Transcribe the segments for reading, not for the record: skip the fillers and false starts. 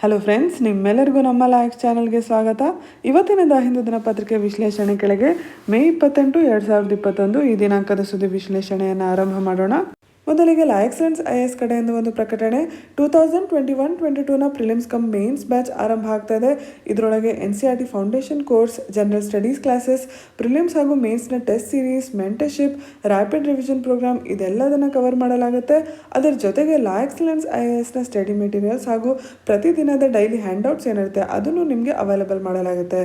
Hello friends, ನಿಮ್ಮೆಲ್ಲರಿಗೂ ನಮ್ಮ likes ಚಾನಲ್ಗೆ ಸ್ವಾಗತ. ಇವತ್ತಿನ ಹಿಂದೂ ದಿನಪತ್ರಿಕೆ ವಿಶ್ಲೇಷಣೆ ಕೆಳಗೆ ಮೇ 28, 2021 ಈ ದಿನಾಂಕದ ಸುದ್ದಿ ವಿಶ್ಲೇಷಣೆಯನ್ನು ಆರಂಭ ಮಾಡೋಣ. ಮೊದಲಿಗೆ ಲಾ ಎಕ್ಸಲೆನ್ಸ್ IAS ಕಡೆಯಿಂದ ಒಂದು ಪ್ರಕಟಣೆ. 2021-22ನ ಪ್ರಿಲಿಮ್ಸ್ ಕಮ್ ಮೇನ್ಸ್ ಬ್ಯಾಚ್ ಆರಂಭ ಆಗ್ತಾ ಇದೆ. ಇದರೊಳಗೆ NCERT foundation course, general studies classes, prelims ಹಾಗೂ ಮೇನ್ಸ್ನ test series, mentorship, rapid revision program ಇದೆಲ್ಲದನ್ನು ಕವರ್ ಮಾಡಲಾಗುತ್ತೆ. ಅದರ ಜೊತೆಗೆ ಲಾ ಎಕ್ಸಲೆನ್ಸ್ IASನ ಸ್ಟಡಿ ಮೆಟೀರಿಯಲ್ಸ್ ಹಾಗೂ ಪ್ರತಿದಿನದ ಡೈಲಿ ಹ್ಯಾಂಡ್ಔಟ್ಸ್ ಏನಿರುತ್ತೆ ಅದನ್ನು ನಿಮಗೆ ಅವೈಲೇಬಲ್ ಮಾಡಲಾಗುತ್ತೆ.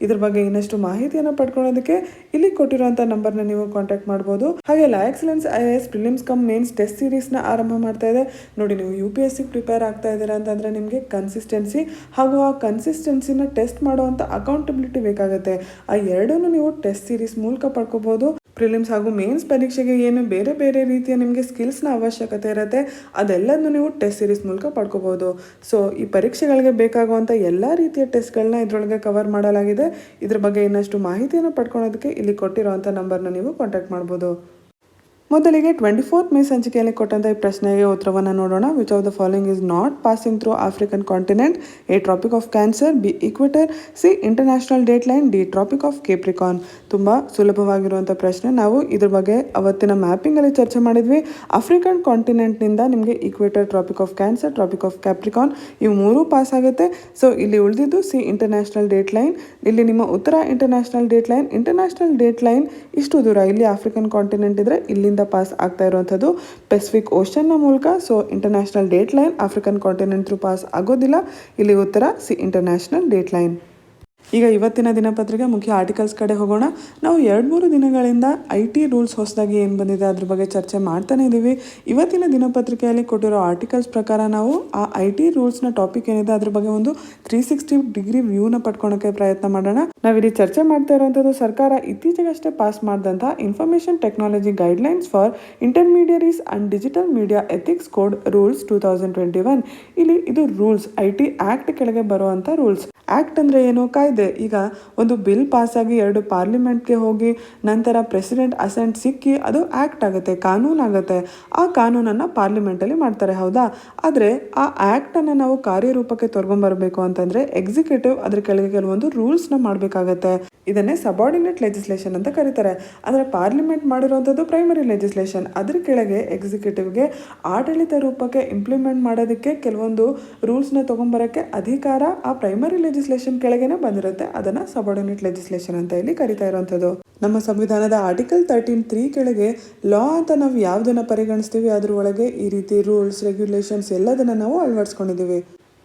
ಇದ್ರ ಬಗ್ಗೆ ಇನ್ನಷ್ಟು ಮಾಹಿತಿಯನ್ನು ಪಡ್ಕೊಳ್ಳೋದಕ್ಕೆ ಇಲ್ಲಿ ಕೊಟ್ಟಿರುವಂಥ ನಂಬರ್ನ ನೀವು ಕಾಂಟ್ಯಾಕ್ಟ್ ಮಾಡ್ಬೋದು. ಹಾಗೆ La Excellence IAS prelims cum mains test ಸೀರೀಸ್ನ ಆರಂಭ ಮಾಡ್ತಾ ಇದೆ. ನೋಡಿ, ನೀವು UPSC ಪ್ರಿಪೇರ್ ಆಗ್ತಾ ಇದ್ದೀರಾ ಅಂತಂದರೆ ನಿಮಗೆ ಕನ್ಸಿಸ್ಟೆನ್ಸಿ ಹಾಗೂ ಆ ಕನ್ಸಿಸ್ಟೆನ್ಸಿನ ಟೆಸ್ಟ್ ಮಾಡುವಂಥ ಅಕೌಂಟಬಿಲಿಟಿ ಬೇಕಾಗುತ್ತೆ. ಆ ಎರಡನ್ನೂ ನೀವು ಟೆಸ್ಟ್ ಸೀರೀಸ್ ಮೂಲಕ ಪಡ್ಕೋಬೋದು. ಪ್ರಿಲಿಮ್ಸ್ ಹಾಗೂ ಮೇನ್ಸ್ ಪರೀಕ್ಷೆಗೆ ಏನು ಬೇರೆ ಬೇರೆ ರೀತಿಯ ನಿಮಗೆ ಸ್ಕಿಲ್ಸ್ನ ಅವಶ್ಯಕತೆ ಇರುತ್ತೆ ಅದೆಲ್ಲದನ್ನು ನೀವು ಟೆಸ್ಟ್ ಸೀರೀಸ್ ಮೂಲಕ ಪಡ್ಕೋಬೋದು. ಸೊ ಈ ಪರೀಕ್ಷೆಗಳಿಗೆ ಬೇಕಾಗುವಂಥ ಎಲ್ಲ ರೀತಿಯ ಟೆಸ್ಟ್ಗಳನ್ನ ಇದರೊಳಗೆ ಕವರ್ ಮಾಡಲಾಗಿದೆ. ಇದ್ರ ಬಗ್ಗೆ ಇನ್ನಷ್ಟು ಮಾಹಿತಿಯನ್ನು ಪಡ್ಕೊಳ್ಳೋದಕ್ಕೆ ಇಲ್ಲಿ ಕೊಟ್ಟಿರುವಂಥ ನಂಬರ್ನ ನೀವು ಕಾಂಟ್ಯಾಕ್ಟ್ ಮಾಡ್ಬೋದು. ಮೊದಲಿಗೆ 24th ಮೇ ಸಂಚಿಕೆಯಲ್ಲಿ ಕೊಟ್ಟಂಥ ಈ ಪ್ರಶ್ನೆಗೆ ಉತ್ತರವನ್ನು ನೋಡೋಣ. Which of the following is not passing through African continent? A, tropic of cancer, B, equator, C, international date line, D, tropic of Capricorn. ತುಂಬ ಸುಲಭವಾಗಿರುವಂಥ ಪ್ರಶ್ನೆ. ನಾವು ಇದ್ರ ಬಗ್ಗೆ ಅವತ್ತಿನ ಮ್ಯಾಪಿಂಗಲ್ಲಿ ಚರ್ಚೆ ಮಾಡಿದ್ವಿ. ಆಫ್ರಿಕನ್ ಕಾಂಟಿನೆಂಟ್ನಿಂದ ನಿಮಗೆ equator, tropic of cancer, tropic of capricorn ಇವು ಮೂರೂ ಪಾಸ್ ಆಗುತ್ತೆ. ಸೊ ಇಲ್ಲಿ ಉಳಿದಿದ್ದು C, ಇಂಟರ್ನ್ಯಾಷನಲ್ ಡೇಟ್ ಲೈನ್. ಇಲ್ಲಿ ನಿಮ್ಮ ಉತ್ತರ international date line. International date line ಇಷ್ಟು ದೂರ ಇಲ್ಲಿ ಆಫ್ರಿಕನ್ ಕಾಂಟಿನೆಂಟ್ ಇದ್ರೆ ಇಲ್ಲಿಂದ ಪಾಸ್ ಆಗ್ತಾ ಇರುವಂಥದ್ದು ಪೆಸಿಫಿಕ್ ಓಷನ್ನ ಮೂಲಕ. So international date line African continent through pass ಆಗೋದಿಲ್ಲ. ಇಲ್ಲಿ ಉತ್ತರ C, ಇಂಟರ್ನ್ಯಾಷನಲ್ ಡೇಟ್ ಲೈನ್. ಈಗ ಇವತ್ತಿನ ದಿನಪತ್ರಿಕೆ ಮುಖ್ಯ ಆರ್ಟಿಕಲ್ಸ್ ಕಡೆ ಹೋಗೋಣ. ನಾವು 2-3 ದಿನಗಳಿಂದ IT ರೂಲ್ಸ್ ಹೊಸದಾಗಿ ಏನು ಬಂದಿದೆ ಅದ್ರ ಬಗ್ಗೆ ಚರ್ಚೆ ಮಾಡ್ತಾನೆ ಇದ್ದೀವಿ. ಇವತ್ತಿನ ದಿನಪತ್ರಿಕೆಯಲ್ಲಿ ಕೊಟ್ಟಿರೋ ಆರ್ಟಿಕಲ್ಸ್ ಪ್ರಕಾರ ನಾವು ಆ IT ರೂಲ್ಸ್ನ ಟಾಪಿಕ್ ಏನಿದೆ ಅದ್ರ ಬಗ್ಗೆ ಒಂದು 360 ಡಿಗ್ರಿ ವ್ಯೂನ ಪಡ್ಕೊಳಕ್ಕೆ ಪ್ರಯತ್ನ ಮಾಡೋಣ. ನಾವಿಲ್ಲಿ ಚರ್ಚೆ ಮಾಡ್ತಾ ಇರುವಂಥದ್ದು ಸರ್ಕಾರ ಇತ್ತೀಚೆಗಷ್ಟೇ ಪಾಸ್ ಮಾಡಿದಂಥ information technology guidelines for intermediaries and digital media ethics code rules 2021. ಇಲ್ಲಿ ಇದು ರೂಲ್ಸ್ IT ಆಕ್ಟ್ ಕೆಳಗೆ ಬರುವಂಥ ರೂಲ್ಸ್. ಆಕ್ಟ್ ಅಂದರೆ ಏನು? ಕಾಯ್ದೆ. ಈಗ ಒಂದು ಬಿಲ್ ಪಾಸಾಗಿ 2 ಪಾರ್ಲಿಮೆಂಟ್ಗೆ ಹೋಗಿ ನಂತರ ಪ್ರೆಸಿಡೆಂಟ್ ಅಸೆಂಟ್ ಸಿಕ್ಕಿ ಅದು ಆಕ್ಟ್ ಆಗುತ್ತೆ, ಕಾನೂನಾಗುತ್ತೆ. ಆ ಕಾನೂನನ್ನು ಪಾರ್ಲಿಮೆಂಟಲ್ಲಿ ಮಾಡ್ತಾರೆ, ಹೌದಾ? ಆದರೆ ಆ ಆ್ಯಕ್ಟನ್ನು ನಾವು ಕಾರ್ಯರೂಪಕ್ಕೆ ತೊಗೊಂಬರಬೇಕು ಅಂತಂದರೆ ಎಕ್ಸಿಕ್ಯೂಟಿವ್ ಅದ್ರ ಕೆಳಗೆ ಕೆಲವೊಂದು ರೂಲ್ಸ್ನ ಮಾಡಬೇಕಾಗತ್ತೆ. ಇದನ್ನೇ ಸಬಾರ್ಡಿನೇಟ್ ಲೆಜಿಸ್ಲೇಷನ್ ಅಂತ ಕರೀತಾರೆ. ಅಂದರೆ ಪಾರ್ಲಿಮೆಂಟ್ ಮಾಡಿರುವಂಥದ್ದು ಪ್ರೈಮರಿ ಲೆಜಿಸ್ಲೇಷನ್. ಅದ್ರ ಕೆಳಗೆ ಎಕ್ಸಿಕ್ಯೂಟಿವ್ಗೆ ಆಡಳಿತ ರೂಪಕ್ಕೆ ಇಂಪ್ಲಿಮೆಂಟ್ ಮಾಡೋದಕ್ಕೆ ಕೆಲವೊಂದು ರೂಲ್ಸ್ನ ತೊಗೊಂಬರೋಕ್ಕೆ ಅಧಿಕಾರ ಆ ಪ್ರೈಮರಿ ಲೆಜಿಸ್ಲೇಷನ್ ಕೆಳಗೇನೆ ಬಂದಿರುತ್ತೆ. ಅದನ್ನು ಸಬಾರ್ಡಿನೇಟ್ ಲೆಜಿಸ್ಲೇಷನ್ ಅಂತ ಇಲ್ಲಿ ಕರಿತಾ ಇರುವಂಥದ್ದು. ನಮ್ಮ ಸಂವಿಧಾನದ ಆರ್ಟಿಕಲ್ 13(3) ಕೆಳಗೆ ಲಾ ಅಂತ ನಾವು ಯಾವುದನ್ನು ಪರಿಗಣಿಸ್ತೀವಿ ಅದ್ರ ಒಳಗೆ ಈ ರೀತಿ ರೂಲ್ಸ್, ರೆಗ್ಯುಲೇಷನ್ಸ್ ಎಲ್ಲದನ್ನು ನಾವು ಅಳವಡಿಸ್ಕೊಂಡಿದ್ದೀವಿ.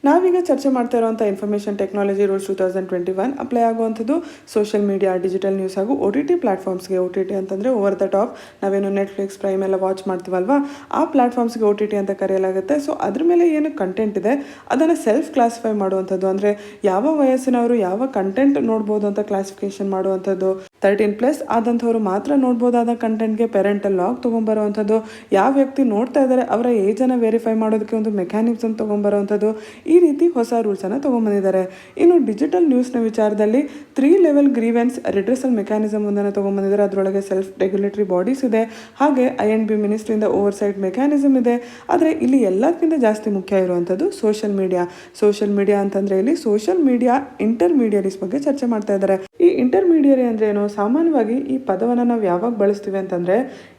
ನಾವೀಗ ಚರ್ಚೆ ಮಾಡ್ತಾ ಇರುವಂಥ ಇನ್ಫಾರ್ಮೇಷನ್ ಟೆಕ್ನಾಲಜಿ ರೂಲ್ಸ್ 2021 ಅಪ್ಲೈ ಆಗುವಂಥದ್ದು ಸೋಷಿಯಲ್ ಮೀಡಿಯಾ, ಡಿಜಿಟಲ್ ನ್ಯೂಸ್ ಹಾಗೂ OTT ಪ್ಲಾಟ್ಫಾರ್ಮ್ಸ್ಗೆ. OTT ಅಂತಂದರೆ ಓವರ್ ದ ಟಾಪ್. ನಾವೇನು ನೆಟ್ಫ್ಲಿಕ್ಸ್, ಪ್ರೈಮ್ ಎಲ್ಲ ವಾಚ್ ಮಾಡ್ತೀವಲ್ವಾ, ಆ ಪ್ಲಾಟ್ಫಾರ್ಮ್ಸ್ಗೆ OTT ಅಂತ ಕರೆಯಲಾಗುತ್ತೆ. ಸೊ ಅದ್ರ ಮೇಲೆ ಏನು ಕಂಟೆಂಟ್ ಇದೆ ಅದನ್ನು ಸೆಲ್ಫ್ ಕ್ಲಾಸಿಫೈ ಮಾಡುವಂಥದ್ದು, ಅಂದರೆ ಯಾವ ವಯಸ್ಸಿನವರು ಯಾವ ಕಂಟೆಂಟ್ ನೋಡ್ಬೋದು ಅಂತ ಕ್ಲಾಸಿಫಿಕೇಶನ್ ಮಾಡುವಂಥದ್ದು. 13+ ಆದಂಥವ್ರು ಮಾತ್ರ ನೋಡ್ಬೋದಾದ ಕಂಟೆಂಟ್ಗೆ ಪೇರೆಂಟಲ್ ಲಾಕ್ ತೊಗೊಂಬರುವಂಥದ್ದು. ಯಾವ ವ್ಯಕ್ತಿ ನೋಡ್ತಾ ಇದ್ದಾರೆ ಅವರ ಏಜನ್ನು ವೆರಿಫೈ ಮಾಡೋದಕ್ಕೆ ಒಂದು ಮೆಕ್ಯಾನಿಸಮ್ ತೊಗೊಂಬರುವಂಥದ್ದು. ಈ ರೀತಿ ಹೊಸ ರೂಲ್ಸನ್ನು ತೊಗೊಂಬಂದಿದ್ದಾರೆ. ಇನ್ನು ಡಿಜಿಟಲ್ ನ್ಯೂಸ್ನ ವಿಚಾರದಲ್ಲಿ 3 ಲೆವೆಲ್ ಗ್ರೀವೆನ್ಸ್ ರಿಡ್ರೆಸಲ್ ಮೆಕ್ಯಾನಿಸಮ್ ಒಂದನ್ನು ತೊಗೊಂಬಂದಿದ್ದಾರೆ. ಅದರೊಳಗೆ ಸೆಲ್ಫ್ ರೆಗ್ಯುಲೇಟರಿ ಬಾಡೀಸ್ ಇದೆ, ಹಾಗೆ INB ಮಿನಿಸ್ಟ್ರಿಯಿಂದ ಓವರ್ಸೈಟ್ ಮೆಕ್ಯಾನಿಸಮ್ ಇದೆ. ಆದರೆ ಇಲ್ಲಿ ಎಲ್ಲಕ್ಕಿಂತ ಜಾಸ್ತಿ ಮುಖ್ಯ ಇರುವಂಥದ್ದು ಸೋಷಿಯಲ್ ಮೀಡಿಯಾ. ಸೋಷಿಯಲ್ ಮೀಡಿಯಾ ಅಂತಂದರೆ ಇಲ್ಲಿ ಸೋಷಿಯಲ್ ಮೀಡಿಯಾ ಇಂಟರ್ಮೀಡಿಯರೀಸ್ ಬಗ್ಗೆ ಚರ್ಚೆ ಮಾಡ್ತಾ ಇದ್ದಾರೆ. ಈ ಇಂಟರ್ಮೀಡಿಯರಿ ಅಂದರೆ ಏನು? ಸಾಮಾನ್ಯವಾಗಿ ಈ ಪದವನ್ನು ನಾವು ಯಾವಾಗ ಬಳಸ್ತೀವಿ ಅಂತಂದರೆ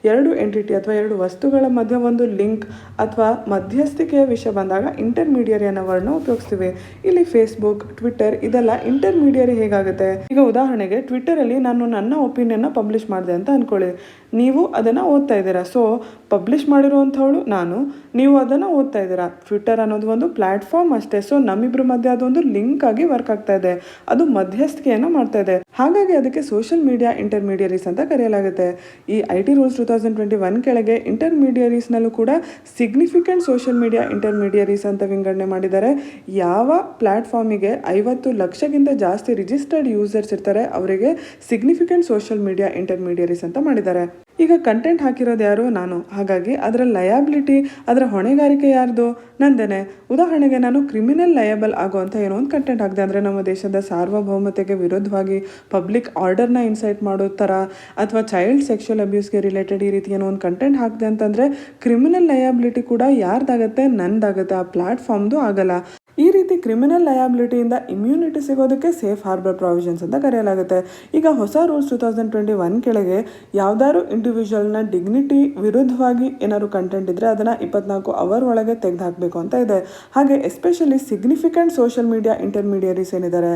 2 ಎಂಟಿಟಿ ಅಥವಾ 2 ವಸ್ತುಗಳ ಮಧ್ಯೆ ಒಂದು ಲಿಂಕ್ ಅಥವಾ ಮಧ್ಯಸ್ಥಿಕೆಯ ವಿಷಯ ಬಂದಾಗ ಇಂಟರ್ಮೀಡಿಯರಿ ಅನ್ನೋ ವರ್ಡ್ನ ಉಪಯೋಗಿಸ್ತೀವಿ. ಇಲ್ಲಿ ಫೇಸ್ಬುಕ್, ಟ್ವಿಟರ್ ಇದೆಲ್ಲ ಇಂಟರ್ಮೀಡಿಯರಿ ಹೇಗಾಗುತ್ತೆ? ಈಗ ಉದಾಹರಣೆಗೆ ಟ್ವಿಟರಲ್ಲಿ ನಾನು ನನ್ನ ಒಪಿನಿಯನ್ನ ಪಬ್ಲಿಷ್ ಮಾಡಿದೆ ಅಂತ ಅಂದ್ಕೊಳ್ಳಿ. ನೀವು ಅದನ್ನು ಓದ್ತಾ ಇದ್ದೀರಾ. ಸೊ ಪಬ್ಲಿಷ್ ಮಾಡಿರುವಂಥವಳು ನಾನು, ನೀವು ಅದನ್ನು ಓದ್ತಾ ಇದ್ದೀರಾ. ಟ್ವಿಟರ್ ಅನ್ನೋದು ಒಂದು ಪ್ಲಾಟ್ಫಾರ್ಮ್ ಅಷ್ಟೇ. ಸೊ ನಮ್ಮಿಬ್ಬರ ಮಧ್ಯೆ ಅದೊಂದು ಲಿಂಕ್ ಆಗಿ ವರ್ಕ್ ಆಗ್ತಾ ಇದೆ, ಅದು ಮಧ್ಯಸ್ಥಿಕೆಯನ್ನು ಮಾಡ್ತಾ ಇದೆ. ಹಾಗಾಗಿ ಅದಕ್ಕೆ ಸೋಷಿಯಲ್ ಮೀಡಿಯಾ ಇಂಟರ್ಮೀಡಿಯರೀಸ್ ಅಂತ ಕರೆಯಲಾಗುತ್ತೆ. ಈ IT ರೂಲ್ಸ್ 2021 ಕೆಳಗೆ ಇಂಟರ್ಮೀಡಿಯರೀಸ್ನಲ್ಲೂ ಕೂಡ ಸಿಗ್ನಿಫಿಕೆಂಟ್ ಸೋಷಿಯಲ್ ಮೀಡಿಯಾ ಇಂಟರ್ಮೀಡಿಯರೀಸ್ ಅಂತ ವಿಂಗಡಣೆ ಮಾಡಿದ್ದಾರೆ. ಯಾವ ಪ್ಲಾಟ್ಫಾರ್ಮಿಗೆ 50 ಲಕ್ಷಕ್ಕಿಂತ ಜಾಸ್ತಿ ರಿಜಿಸ್ಟರ್ಡ್ ಯೂಸರ್ಸ್ ಇರ್ತಾರೆ ಅವರಿಗೆ ಸಿಗ್ನಿಫಿಕೆಂಟ್ ಸೋಷಿಯಲ್ ಮೀಡಿಯಾ ಇಂಟರ್ಮೀಡಿಯರೀಸ್ ಅಂತ ಮಾಡಿದ್ದಾರೆ. ಈಗ ಕಂಟೆಂಟ್ ಹಾಕಿರೋದು ಯಾರು? ನಾನು. ಹಾಗಾಗಿ ಅದರ ಲಯಾಬಿಲಿಟಿ, ಅದರ ಹೊಣೆಗಾರಿಕೆ ಯಾರ್ದು? ನಂದೇನೆ. ಉದಾಹರಣೆಗೆ ನಾನು ಕ್ರಿಮಿನಲ್ ಲಯಬಲ್ ಆಗುವಂಥ ಏನೋ ಒಂದು ಕಂಟೆಂಟ್ ಹಾಕಿದೆ, ಅಂದರೆ ನಮ್ಮ ದೇಶದ ಸಾರ್ವಭೌಮತೆಗೆ ವಿರುದ್ಧವಾಗಿ ಪಬ್ಲಿಕ್ ಆರ್ಡರ್ನ ಇನ್ಸೈಟ್ ಮಾಡೋ ಥರ ಅಥವಾ ಚೈಲ್ಡ್ ಸೆಕ್ಷುವಲ್ ಅಬ್ಯೂಸ್ಗೆ ರಿಲೇಟೆಡ್ ಈ ರೀತಿ ಏನೋ ಒಂದು ಕಂಟೆಂಟ್ ಹಾಕಿದೆ ಅಂತಂದರೆ ಕ್ರಿಮಿನಲ್ ಲಯಾಬಿಲಿಟಿ ಕೂಡ ಯಾರ್ದಾಗತ್ತೆ? ನಂದಾಗುತ್ತೆ, ಆ ಪ್ಲಾಟ್ಫಾರ್ಮ್ದು ಆಗಲ್ಲ. ಈ ರೀತಿ ಕ್ರಿಮಿನಲ್ ಲಯಬಿಲಿಟಿಯಿಂದ ಇಮ್ಯುನಿಟಿ ಸಿಗೋದಕ್ಕೆ ಸೇಫ್ ಹಾರ್ಬರ್ ಪ್ರಾವಿಷನ್ಸ್ ಅಂತ ಕರೆಯಲಾಗುತ್ತೆ. ಈಗ ಹೊಸ ರೂಲ್ಸ್ 2021 ಕೆಳಗೆ ಯಾವ್ದಾದ್ರು ಇಂಡಿವಿಜುವಲ್ನ ಡಿಗ್ನಿಟಿ ವಿರುದ್ಧವಾಗಿ ಏನಾದ್ರು ಕಂಟೆಂಟ್ ಇದ್ರೆ ಅದನ್ನು 24 ಅವರ್ ಒಳಗೆ ತೆಗೆದು ಹಾಕಬೇಕು ಅಂತ ಇದೆ. ಹಾಗೆ especially significant social media intermediaries ಏನಿದ್ದಾರೆ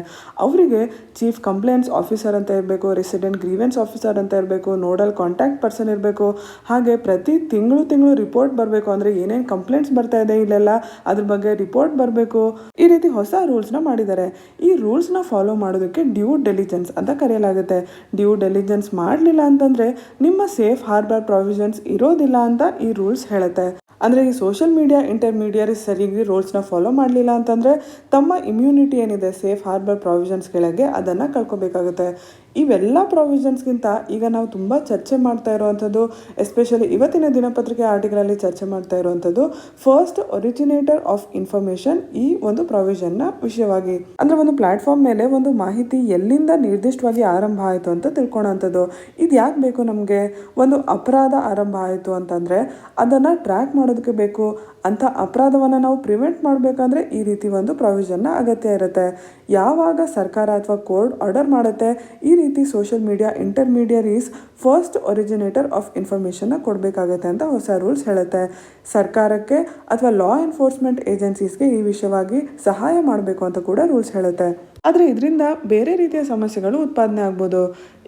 ಅವರಿಗೆ ಚೀಫ್ ಕಂಪ್ಲೇಂಟ್ಸ್ ಆಫೀಸರ್ ಅಂತ ಇರಬೇಕು, ರೆಸಿಡೆಂಟ್ ಗ್ರೀವೆನ್ಸ್ ಆಫೀಸರ್ ಅಂತ ಇರಬೇಕು, ನೋಡಲ್ ಕಾಂಟ್ಯಾಕ್ಟ್ ಪರ್ಸನ್ ಇರಬೇಕು. ಹಾಗೆ ಪ್ರತಿ ತಿಂಗಳು ರಿಪೋರ್ಟ್ ಬರಬೇಕು. ಅಂದರೆ ಏನೇನು ಕಂಪ್ಲೇಂಟ್ಸ್ ಬರ್ತಾ ಇದೆ ಇಲ್ಲೆಲ್ಲ ಅದ್ರ ಬಗ್ಗೆ ರಿಪೋರ್ಟ್ ಬರಬೇಕು. ಈ ರೀತಿ ಹೊಸ ರೂಲ್ಸ್ನ ಮಾಡಿದ್ದಾರೆ. ಈ ರೂಲ್ಸ್ನ ಫಾಲೋ ಮಾಡೋದಕ್ಕೆ ಡ್ಯೂ ಡೆಲಿಜೆನ್ಸ್ ಅಂತ ಕರೆಯಲಾಗುತ್ತೆ. ಡ್ಯೂ ಡೆಲಿಜೆನ್ಸ್ ಮಾಡಲಿಲ್ಲ ಅಂತಂದರೆ ನಿಮ್ಮ ಸೇಫ್ ಹಾರ್ಬರ್ ಪ್ರಾವಿಷನ್ಸ್ ಇರೋದಿಲ್ಲ ಅಂತ ಈ ರೂಲ್ಸ್ ಹೇಳುತ್ತೆ. ಅಂದರೆ ಈ ಸೋಷಿಯಲ್ ಮೀಡಿಯಾ ಇಂಟರ್ಮೀಡಿಯರೀಸ್ ಸರಿಯಾಗಿ ರೂಲ್ಸ್ನ ಫಾಲೋ ಮಾಡಲಿಲ್ಲ ಅಂತಂದರೆ ತಮ್ಮ ಇಮ್ಯುನಿಟಿ ಏನಿದೆ ಸೇಫ್ ಹಾರ್ಬರ್ ಪ್ರಾವಿಷನ್ಸ್ ಕೆಳಗೆ ಅದನ್ನು ಕಳ್ಕೊಬೇಕಾಗುತ್ತೆ. ಇವೆಲ್ಲ ಪ್ರಾವಿಷನ್ಸ್ಗಿಂತ ಈಗ ನಾವು ತುಂಬ ಚರ್ಚೆ ಮಾಡ್ತಾ ಇರುವಂಥದ್ದು, ಎಸ್ಪೆಷಲಿ ಇವತ್ತಿನ ದಿನಪತ್ರಿಕೆ ಆರ್ಟಿಕಲಲ್ಲಿ ಚರ್ಚೆ ಮಾಡ್ತಾ ಇರುವಂಥದ್ದು ಫಸ್ಟ್ ಒರಿಜಿನೇಟರ್ ಆಫ್ ಇನ್ಫಾರ್ಮೇಷನ್. ಈ ಒಂದು ಪ್ರಾವಿಷನ್ನ ವಿಷಯವಾಗಿ ಅಂದರೆ ಒಂದು ಪ್ಲಾಟ್ಫಾರ್ಮ್ ಮೇಲೆ ಒಂದು ಮಾಹಿತಿ ಎಲ್ಲಿಂದ ನಿರ್ದಿಷ್ಟವಾಗಿ ಆರಂಭ ಆಯಿತು ಅಂತ ತಿಳ್ಕೊಳ್ಳೋವಂಥದ್ದು. ಇದು ಯಾಕೆ ಬೇಕು ನಮಗೆ? ಒಂದು ಅಪರಾಧ ಆರಂಭ ಆಯಿತು ಅಂತಂದರೆ ಅದನ್ನು ಟ್ರ್ಯಾಕ್ ಮಾಡೋದಕ್ಕೆ ಬೇಕು. ಅಂಥ ಅಪರಾಧವನ್ನು ನಾವು ಪ್ರಿವೆಂಟ್ ಮಾಡಬೇಕಂದ್ರೆ ಈ ರೀತಿ ಒಂದು ಪ್ರಾವಿಷನ್ನ ಅಗತ್ಯ ಇರುತ್ತೆ. ಯಾವಾಗ ಸರ್ಕಾರ ಅಥವಾ ಕೋರ್ಟ್ ಆರ್ಡರ್ ಮಾಡುತ್ತೆ ಈ ರೀತಿ social media intermediaries first originator of ಇನ್ಫಾರ್ಮೇಷನ್ನ ಕೊಡಬೇಕಾಗತ್ತೆ ಅಂತ ಹೊಸ ರೂಲ್ಸ್ ಹೇಳುತ್ತೆ. ಸರ್ಕಾರಕ್ಕೆ ಅಥವಾ ಲಾ ಎನ್ಫೋರ್ಸ್ಮೆಂಟ್ ಏಜೆನ್ಸೀಸ್ಗೆ ಈ ವಿಷಯವಾಗಿ ಸಹಾಯ ಮಾಡಬೇಕು ಅಂತ ಕೂಡ ರೂಲ್ಸ್ ಹೇಳುತ್ತೆ. ಆದರೆ ಇದರಿಂದ ಬೇರೆ ರೀತಿಯ ಸಮಸ್ಯೆಗಳು ಉತ್ಪಾದನೆ ಆಗ್ಬೋದು.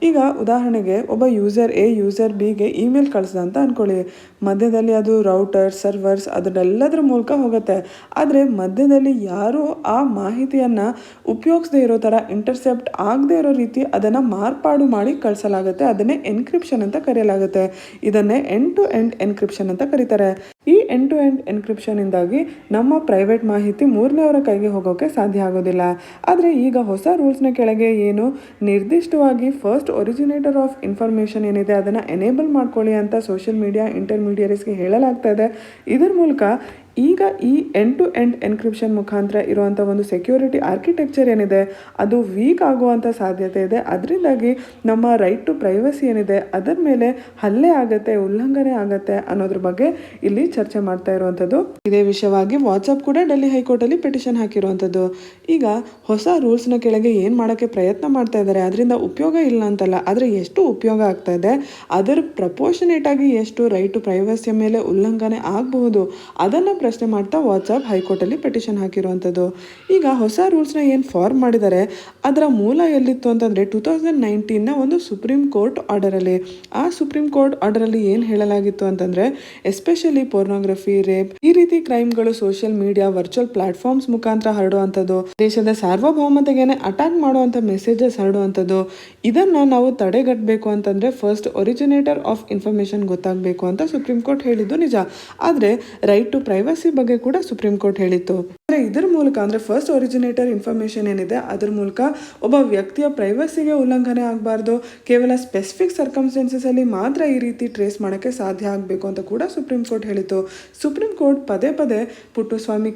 ಈಗ ಉದಾಹರಣೆಗೆ ಒಬ್ಬ ಯೂಸರ್ ಎ ಯೂಸರ್ ಬಿಗೆ ಇಮೇಲ್ ಕಳಿಸ್ದ ಅಂತ ಅಂದ್ಕೊಳ್ಳಿ. ಮಧ್ಯದಲ್ಲಿ ಅದು ರೌಟರ್ ಸರ್ವರ್ಸ್ ಅದನ್ನೆಲ್ಲದ್ರ ಮೂಲಕ ಹೋಗುತ್ತೆ. ಆದರೆ ಮಧ್ಯದಲ್ಲಿ ಯಾರೂ ಆ ಮಾಹಿತಿಯನ್ನು ಉಪಯೋಗಿಸದೇ ಇರೋ ಥರ ಇಂಟರ್ಸೆಪ್ಟ್ ಆಗದೆ ಇರೋ ರೀತಿ ಅದನ್ನು ಮಾರ್ಪಾಡು ಮಾಡಿ ಕಳಿಸಲಾಗುತ್ತೆ. ಅದನ್ನೇ ಎನ್ಕ್ರಿಪ್ಷನ್ ಅಂತ ಕರೆಯಲಾಗುತ್ತೆ. ಇದನ್ನೇ ಎಂಡ್ ಟು ಎಂಡ್ ಎನ್ಕ್ರಿಪ್ಷನ್ ಅಂತ ಕರೀತಾರೆ. ಈ ಎಂಡ್ ಟು ಎಂಡ್ ಎನ್ಕ್ರಿಪ್ಷನಿಂದಾಗಿ ನಮ್ಮ ಪ್ರೈವೇಟ್ ಮಾಹಿತಿ ಮೂರನೇವರ ಕೈಗೆ ಹೋಗೋಕ್ಕೆ ಸಾಧ್ಯ ಆಗೋದಿಲ್ಲ. ಆದರೆ ಈಗ ಹೊಸ ರೂಲ್ಸ್ನ ಕೆಳಗೆ ಏನು ನಿರ್ದಿಷ್ಟವಾಗಿ ಫಸ್ಟ್ ಒರಿಜಿನೇಟರ್ ಆಫ್ ಇನ್ಫಾರ್ಮೇಷನ್ ಏನಿದೆ ಅದನ್ನು ಎನೇಬಲ್ ಮಾಡ್ಕೊಳ್ಳಿ ಅಂತ ಸೋಷಿಯಲ್ ಮೀಡಿಯಾ ಇಂಟರ್ಮೀಡಿಯರೀಸ್ಗೆ ಹೇಳಲಾಗ್ತಾ ಇದೆ. ಇದರ ಮೂಲಕ ಈಗ ಈ ಎಂಡ್ ಟು ಎಂಡ್ ಎನ್ಕ್ರಿಪ್ಷನ್ ಮುಖಾಂತರ ಇರುವಂಥ ಒಂದು ಸೆಕ್ಯೂರಿಟಿ ಆರ್ಕಿಟೆಕ್ಚರ್ ಏನಿದೆ ಅದು ವೀಕ್ ಆಗುವಂಥ ಸಾಧ್ಯತೆ ಇದೆ. ಅದರಿಂದಾಗಿ ನಮ್ಮ ರೈಟ್ ಟು ಪ್ರೈವಸಿ ಏನಿದೆ ಅದರ ಮೇಲೆ ಹಲ್ಲೆ ಆಗುತ್ತೆ, ಉಲ್ಲಂಘನೆ ಆಗುತ್ತೆ ಅನ್ನೋದ್ರ ಬಗ್ಗೆ ಇಲ್ಲಿ ಚರ್ಚೆ ಮಾಡ್ತಾ ಇರುವಂಥದ್ದು. ಇದೇ ವಿಷಯವಾಗಿ ವಾಟ್ಸಪ್ ಕೂಡ ಡೆಲ್ಲಿ ಹೈಕೋರ್ಟಲ್ಲಿ ಪಿಟಿಷನ್ ಹಾಕಿರುವಂಥದ್ದು. ಈಗ ಹೊಸ ರೂಲ್ಸ್ನ ಕೆಳಗೆ ಏನು ಮಾಡೋಕ್ಕೆ ಪ್ರಯತ್ನ ಮಾಡ್ತಾ ಇದ್ದಾರೆ, ಅದರಿಂದ ಉಪಯೋಗ ಇಲ್ಲ ಅಂತಲ್ಲ, ಆದರೆ ಎಷ್ಟು ಉಪಯೋಗ ಆಗ್ತಾ ಇದೆ ಅದರ ಪ್ರಪೋರ್ಷನೇಟ್ ಆಗಿ ಎಷ್ಟು ರೈಟ್ ಟು ಪ್ರೈವಸಿಯ ಮೇಲೆ ಉಲ್ಲಂಘನೆ ಆಗಬಹುದು ಅದನ್ನು ಪ್ರಶ್ನೆ ಮಾಡ್ತಾ ವಾಟ್ಸಪ್ ಹೈಕೋರ್ಟಲ್ಲಿ ಪಿಟಿಷನ್ ಹಾಕಿರುವಂಥದ್ದು. ಈಗ ಹೊಸ ರೂಲ್ಸ್ನ ಏನು ಫಾರ್ಮ್ ಮಾಡಿದ್ದಾರೆ ಅದರ ಮೂಲ ಎಲ್ಲಿತ್ತು ಅಂತಂದರೆ 2019ನ ಒಂದು ಸುಪ್ರೀಂ ಕೋರ್ಟ್ ಆರ್ಡರಲ್ಲಿ. ಆ ಸುಪ್ರೀಂ ಕೋರ್ಟ್ ಆರ್ಡರಲ್ಲಿ ಏನು ಹೇಳಲಾಗಿತ್ತು ಅಂತಂದರೆ ಎಸ್ಪೆಷಲಿ ಪೋರ್ನೋಗ್ರಫಿ, ರೇಪ್ ಈ ರೀತಿ ಕ್ರೈಮ್ಗಳು ಸೋಷಿಯಲ್ ಮೀಡಿಯಾ ವರ್ಚುವಲ್ ಪ್ಲಾಟ್ಫಾರ್ಮ್ಸ್ ಮುಖಾಂತರ ಹರಡುವಂಥದ್ದು, ದೇಶದ ಸಾರ್ವಭೌಮತೆಗೇನೆ ಅಟ್ಯಾಕ್ ಮಾಡುವಂಥ ಮೆಸೇಜಸ್ ಹರಡುವಂಥದ್ದು, ಇದನ್ನು ನಾವು ತಡೆಗಟ್ಟಬೇಕು ಅಂತಂದರೆ ಫಸ್ಟ್ ಒರಿಜಿನೇಟರ್ ಆಫ್ ಇನ್ಫಾರ್ಮೇಷನ್ ಗೊತ್ತಾಗಬೇಕು ಅಂತ ಸುಪ್ರೀಂ ಕೋರ್ಟ್ ಹೇಳಿದ್ದು ನಿಜ. ಆದರೆ ರೈಟ್ ಟು ಪ್ರೈವಸಿ ಬಗ್ಗೆ ಕೂಡ ಸುಪ್ರೀಂ ಕೋರ್ಟ್ ಹೇಳಿತ್ತು. ಆದರೆ ಇದರ ಮೂಲಕ ಅಂದರೆ ಫಸ್ಟ್ ಒರಿಜಿನೇಟರ್ ಇನ್ಫಾರ್ಮೇಷನ್ ಏನಿದೆ ಅದರ ಮೂಲಕ ಒಬ್ಬ ವ್ಯಕ್ತಿಯ ಪ್ರೈವಸಿಗೆ ಉಲ್ಲಂಘನೆ ಆಗಬಾರ್ದು, ಕೇವಲ ಸ್ಪೆಸಿಫಿಕ್ ಸರ್ಕಮ್ಸ್ಟೆನ್ಸಸ್ ಅಲ್ಲಿ ಮಾತ್ರ ಈ ರೀತಿ ಟ್ರೇಸ್ ಮಾಡೋಕ್ಕೆ ಸಾಧ್ಯ ಆಗಬೇಕು ಅಂತ ಕೂಡ ಸುಪ್ರೀಂ ಕೋರ್ಟ್ ಹೇಳಿತ್ತು. ಸುಪ್ರೀಂ ಕೋರ್ಟ್ ಪದೇ ಪುಟ್ಟಸ್ವಾಮಿ